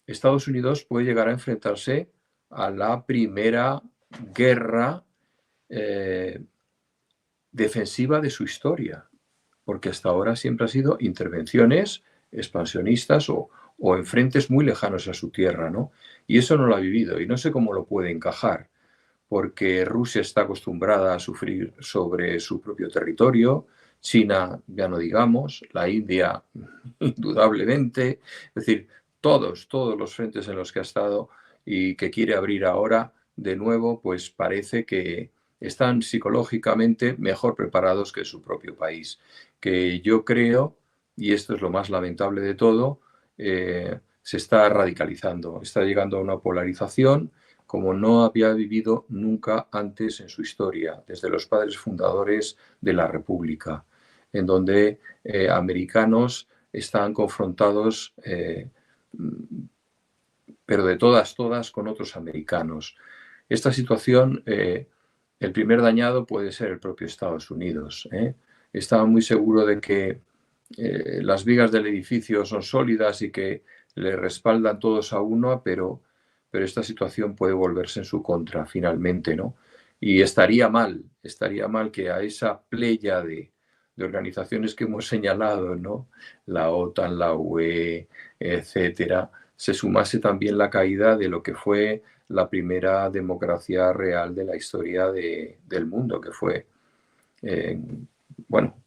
Estados Unidos puede llegar a enfrentarse a la primera guerra defensiva de su historia, porque hasta ahora siempre ha sido intervenciones expansionistas o en frentes muy lejanos a su tierra, ¿no? Y eso no lo ha vivido, y no sé cómo lo puede encajar, porque Rusia está acostumbrada a sufrir sobre su propio territorio, China, ya no digamos, la India, indudablemente, es decir, todos los frentes en los que ha estado y que quiere abrir ahora, de nuevo, pues parece que están psicológicamente mejor preparados que su propio país. Que yo creo, y esto es lo más lamentable de todo, se está radicalizando, está llegando a una polarización como no había vivido nunca antes en su historia, desde los padres fundadores de la República, en donde americanos están confrontados, pero de todas, con otros americanos. Esta situación, el primer dañado puede ser el propio Estados Unidos. Estaba muy seguro de que las vigas del edificio son sólidas y que le respaldan todos a uno, pero esta situación puede volverse en su contra finalmente, ¿no? Y estaría mal que a esa playa de organizaciones que hemos señalado, ¿no? La OTAN, la UE, etcétera, se sumase también la caída de lo que fue la primera democracia real de la historia del mundo, que fue, bueno,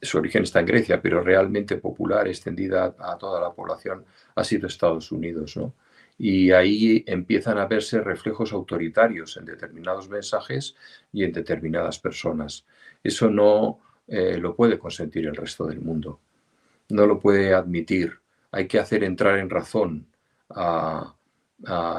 su origen está en Grecia, pero realmente popular, extendida a toda la población, ha sido Estados Unidos, ¿no? Y ahí empiezan a verse reflejos autoritarios en determinados mensajes y en determinadas personas. Eso no lo puede consentir el resto del mundo, no lo puede admitir. Hay que hacer entrar en razón a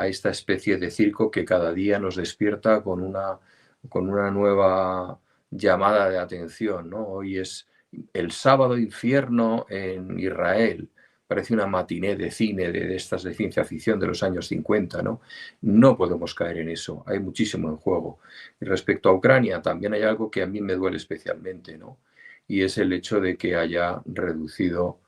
esta especie de circo que cada día nos despierta con una nueva llamada de atención, ¿no? Hoy es el sábado infierno en Israel. Parece una matiné de cine de estas de ciencia ficción de los años 50, ¿no? No podemos caer en eso. Hay muchísimo en juego. Y respecto a Ucrania, también hay algo que a mí me duele especialmente, ¿no? Y es el hecho de que haya reducido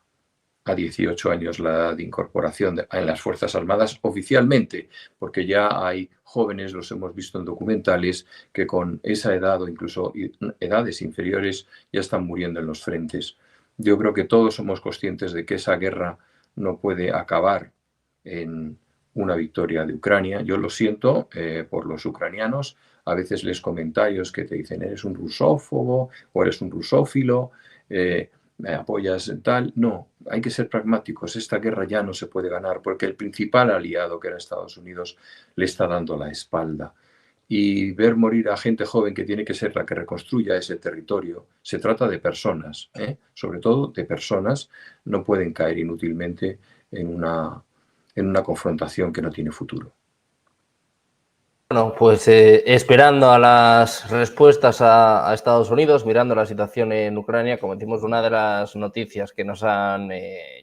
a 18 años la edad de incorporación en las Fuerzas Armadas oficialmente, porque ya hay jóvenes, los hemos visto en documentales, que con esa edad o incluso edades inferiores ya están muriendo en los frentes. Yo creo que todos somos conscientes de que esa guerra no puede acabar en una victoria de Ucrania. Yo lo siento por los ucranianos. A veces lees comentarios que te dicen eres un rusófobo o eres un rusófilo. ¿Me apoyas en tal? No, hay que ser pragmáticos. Esta guerra ya no se puede ganar porque el principal aliado, que era Estados Unidos, le está dando la espalda. Y ver morir a gente joven que tiene que ser la que reconstruya ese territorio, se trata de personas, sobre todo de personas, no pueden caer inútilmente en una confrontación que no tiene futuro. Bueno, pues esperando a las respuestas a Estados Unidos, mirando la situación en Ucrania, como decimos, una de las noticias que nos han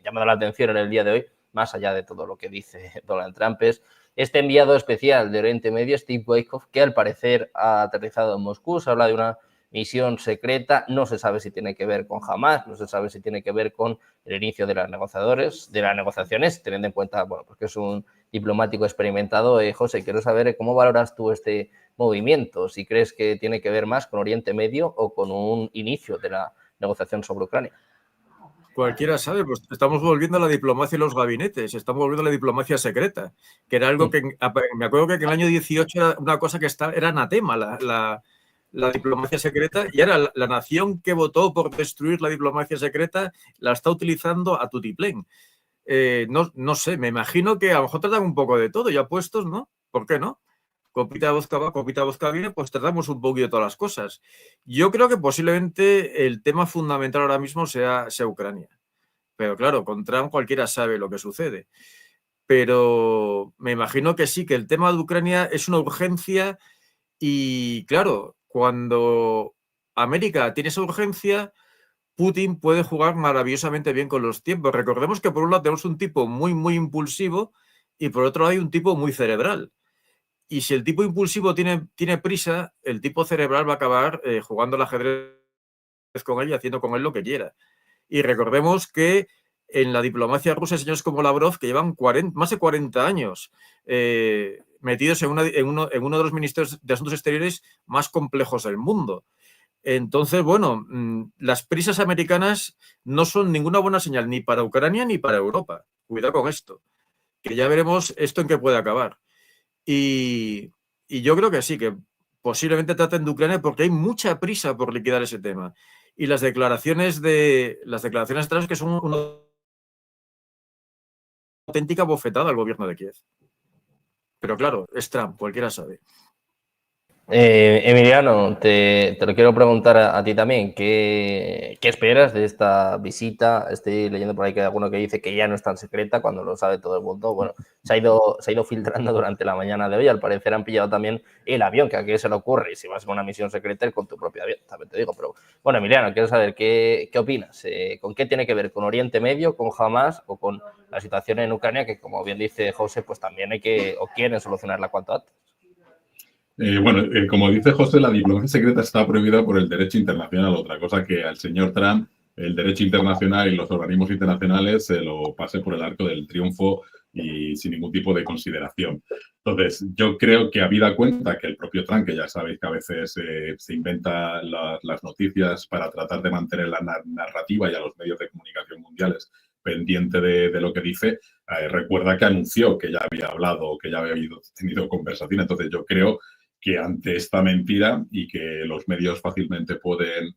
llamado la atención en el día de hoy, más allá de todo lo que dice Donald Trump, es este enviado especial de Oriente Medio, Steve Witkoff, que al parecer ha aterrizado en Moscú. Se habla de una misión secreta, no se sabe si tiene que ver con Hamas, no se sabe si tiene que ver con el inicio de las negociaciones, teniendo en cuenta, bueno, pues que es un diplomático experimentado. José, quiero saber cómo valoras tú este movimiento, si crees que tiene que ver más con Oriente Medio o con un inicio de la negociación sobre Ucrania. Cualquiera sabe, pues estamos volviendo a la diplomacia y los gabinetes, estamos volviendo a la diplomacia secreta, que era algo que, me acuerdo que en el año 18 era una cosa que era anatema, la diplomacia secreta, y ahora la nación que votó por destruir la diplomacia secreta la está utilizando a tutiplén. No sé, me imagino que a lo mejor tratan un poco de todo, ya puestos, ¿no? ¿Por qué no? Copita de vodka va, copita de vodka viene, pues tratamos un poquito de todas las cosas. Yo creo que posiblemente el tema fundamental ahora mismo sea Ucrania. Pero claro, con Trump cualquiera sabe lo que sucede. Pero me imagino que sí, que el tema de Ucrania es una urgencia y claro, cuando América tiene esa urgencia, Putin puede jugar maravillosamente bien con los tiempos. Recordemos que por un lado tenemos un tipo muy, muy impulsivo y por otro lado hay un tipo muy cerebral. Y si el tipo impulsivo tiene prisa, el tipo cerebral va a acabar jugando al ajedrez con él y haciendo con él lo que quiera. Y recordemos que en la diplomacia rusa hay señores como Lavrov que llevan más de 40 años metidos en uno de los ministerios de Asuntos Exteriores más complejos del mundo. Entonces, bueno, las prisas americanas no son ninguna buena señal ni para Ucrania ni para Europa. Cuidado con esto, que ya veremos esto en qué puede acabar. Y yo creo que sí, que posiblemente traten de Ucrania porque hay mucha prisa por liquidar ese tema. Y las declaraciones atrás que son una auténtica bofetada al gobierno de Kiev. Pero claro, es Trump, cualquiera sabe. Emiliano, te lo quiero preguntar a ti también. ¿Qué esperas de esta visita? Estoy leyendo por ahí que hay alguno que dice que ya no es tan secreta cuando lo sabe todo el mundo. Bueno, se ha ido filtrando durante la mañana de hoy. Al parecer han pillado también el avión, que a qué se le ocurre. Y si vas a una misión secreta, ir con tu propio avión, también te digo. Pero bueno, Emiliano, quiero saber qué opinas. ¿Con qué tiene que ver? ¿Con Oriente Medio, con Hamas o con la situación en Ucrania? Que como bien dice José, pues también hay que o quieren solucionarla cuanto antes. Como dice José, la diplomacia secreta está prohibida por el derecho internacional. Otra cosa que al señor Trump el derecho internacional y los organismos internacionales se lo pase por el arco del triunfo y sin ningún tipo de consideración. Entonces, yo creo que habida cuenta que el propio Trump, que ya sabéis que a veces se inventa las noticias para tratar de mantener la narrativa y a los medios de comunicación mundiales pendiente de lo que dice, recuerda que anunció que ya había hablado, que ya había tenido conversación. Entonces, yo creo que ante esta mentira y que los medios fácilmente pueden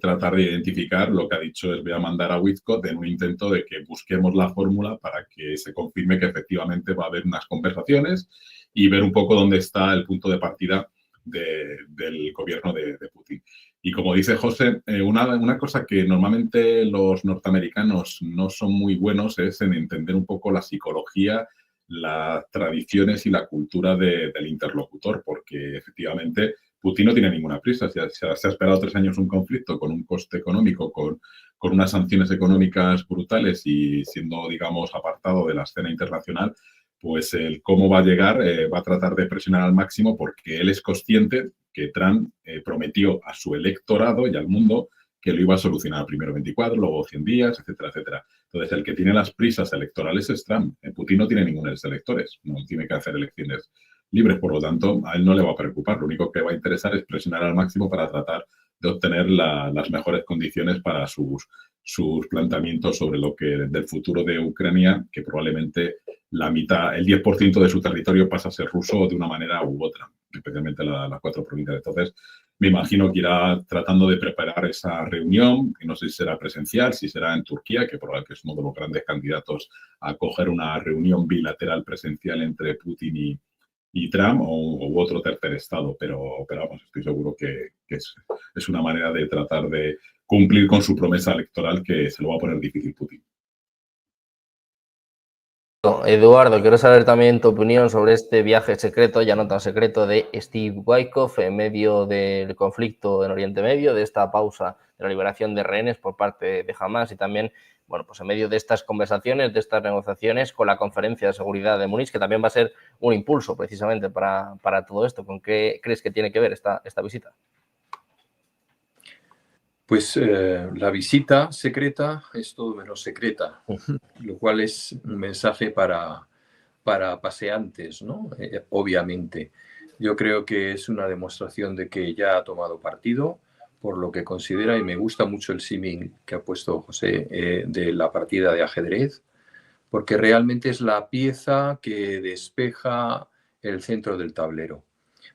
tratar de identificar, lo que ha dicho es voy a mandar a Wittkott en un intento de que busquemos la fórmula para que se confirme que efectivamente va a haber unas conversaciones y ver un poco dónde está el punto de partida del gobierno de Putin. Y como dice José, una cosa que normalmente los norteamericanos no son muy buenos es en entender un poco la psicología, las tradiciones y la cultura del interlocutor, porque efectivamente Putin no tiene ninguna prisa. Se ha esperado 3 años un conflicto con un coste económico, con unas sanciones económicas brutales y siendo, digamos, apartado de la escena internacional, pues el cómo va a llegar va a tratar de presionar al máximo porque él es consciente que Trump prometió a su electorado y al mundo que lo iba a solucionar primero 24, luego 100 días, etcétera, etcétera. Entonces, el que tiene las prisas electorales es Trump. Putin no tiene ninguno de los electores, no tiene que hacer elecciones libres, por lo tanto, a él no le va a preocupar. Lo único que va a interesar es presionar al máximo para tratar de obtener las mejores condiciones para sus planteamientos sobre lo que del futuro de Ucrania, que probablemente la mitad, el 10% de su territorio pasa a ser ruso de una manera u otra, especialmente las 4 provincias. Entonces, me imagino que irá tratando de preparar esa reunión, que no sé si será presencial, si será en Turquía, que probablemente es uno de los grandes candidatos a acoger una reunión bilateral presencial entre Putin y Trump u otro tercer estado, pero vamos, estoy seguro que es una manera de tratar de cumplir con su promesa electoral que se lo va a poner difícil Putin. Eduardo, quiero saber también tu opinión sobre este viaje secreto, ya no tan secreto, de Steve Witkoff en medio del conflicto en Oriente Medio, de esta pausa de la liberación de rehenes por parte de Hamas y también, bueno, pues en medio de estas conversaciones, de estas negociaciones con la Conferencia de Seguridad de Múnich, que también va a ser un impulso precisamente para todo esto. ¿Con qué crees que tiene que ver esta visita? Pues la visita secreta es todo menos secreta, lo cual es un mensaje para paseantes, ¿no? Obviamente. Yo creo que es una demostración de que ya ha tomado partido por lo que considera, y me gusta mucho el símil que ha puesto José de la partida de ajedrez, porque realmente es la pieza que despeja el centro del tablero.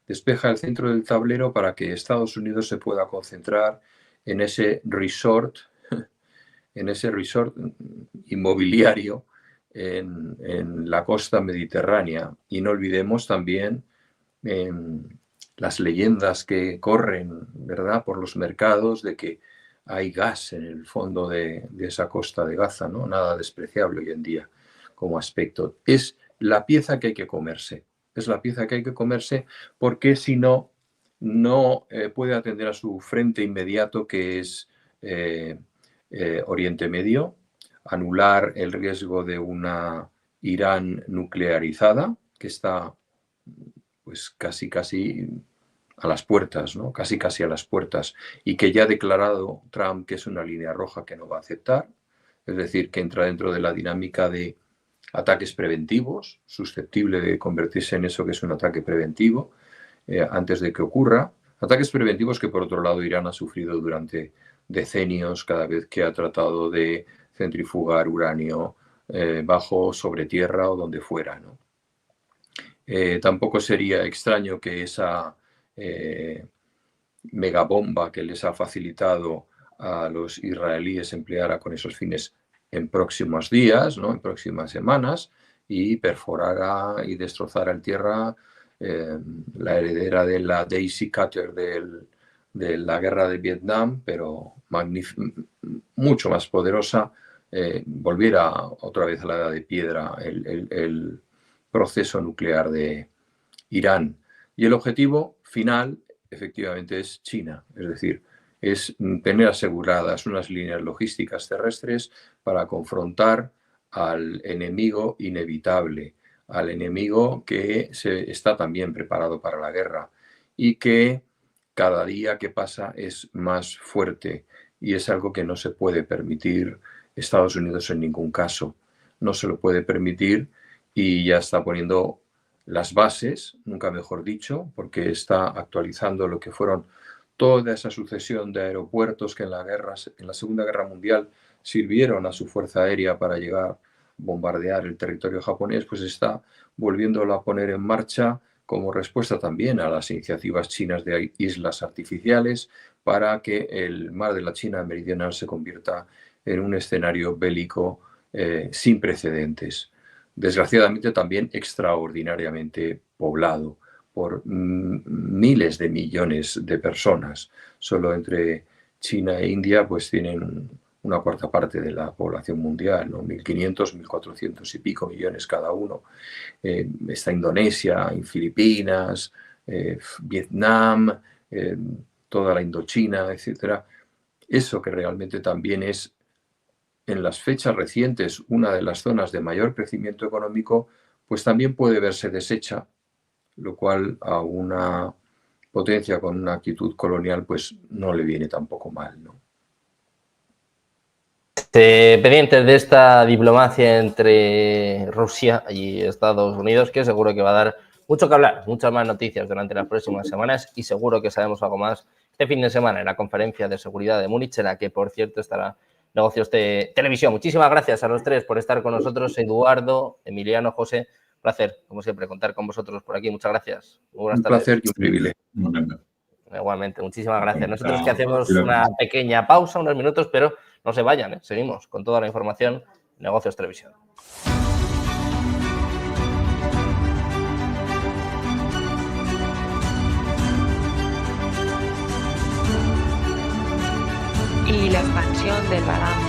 Despeja el centro del tablero para que Estados Unidos se pueda concentrar en ese resort inmobiliario en la costa mediterránea. Y no olvidemos también las leyendas que corren, ¿verdad?, por los mercados de que hay gas en el fondo de esa costa de Gaza, ¿no? Nada despreciable hoy en día como aspecto. Es la pieza que hay que comerse. Es la pieza que hay que comerse porque si no, no puede atender a su frente inmediato, que es Oriente Medio, anular el riesgo de una Irán nuclearizada, que está pues casi a las puertas, ¿no? Casi a las puertas, y que ya ha declarado Trump que es una línea roja que no va a aceptar, es decir, que entra dentro de la dinámica de ataques preventivos, susceptible de convertirse en eso que es un ataque preventivo, antes de que ocurra. Ataques preventivos que, por otro lado, Irán ha sufrido durante decenios cada vez que ha tratado de centrifugar uranio sobre tierra o donde fuera, ¿no? Tampoco sería extraño que esa megabomba que les ha facilitado a los israelíes empleara con esos fines en próximos días, ¿no?, en próximas semanas, y perforara y destrozara en tierra la heredera de la Daisy Cutter de la guerra de Vietnam, pero mucho más poderosa, volviera otra vez a la edad de piedra el proceso nuclear de Irán. Y el objetivo final, efectivamente, es China, es decir, es tener aseguradas unas líneas logísticas terrestres para confrontar al enemigo inevitable, al enemigo que está también preparado para la guerra y que cada día que pasa es más fuerte, y es algo que no se puede permitir Estados Unidos en ningún caso. No se lo puede permitir, y ya está poniendo las bases, nunca mejor dicho, porque está actualizando lo que fueron toda esa sucesión de aeropuertos que en la Segunda Guerra Mundial sirvieron a su fuerza aérea para llegar a bombardear el territorio japonés. Pues está volviéndolo a poner en marcha como respuesta también a las iniciativas chinas de islas artificiales, para que el mar de la China Meridional se convierta en un escenario bélico sin precedentes. Desgraciadamente también extraordinariamente poblado por miles de millones de personas. Solo entre China e India pues tienen una cuarta parte de la población mundial, ¿no? 1.500, 1.400 y pico millones cada uno. Está Indonesia, en Filipinas, Vietnam, toda la Indochina, etc. Eso que realmente también es, en las fechas recientes, una de las zonas de mayor crecimiento económico, pues también puede verse deshecha, lo cual a una potencia con una actitud colonial pues no le viene tampoco mal, ¿no? Pendientes de esta diplomacia entre Rusia y Estados Unidos, que seguro que va a dar mucho que hablar, muchas más noticias durante las próximas semanas, y seguro que sabemos algo más este fin de semana en la conferencia de seguridad de Múnich, en la que, por cierto, estará Negocios de Televisión. Muchísimas gracias a los tres por estar con nosotros. Eduardo, Emiliano, José, un placer, como siempre, contar con vosotros por aquí. Muchas gracias. Muy buenas tardes. Un placer y un privilegio. Igualmente, muchísimas gracias. Nosotros que hacemos una pequeña pausa, unos minutos, pero no se vayan, ¿eh? Seguimos con toda la información en Negocios Televisión. Y la expansión del balance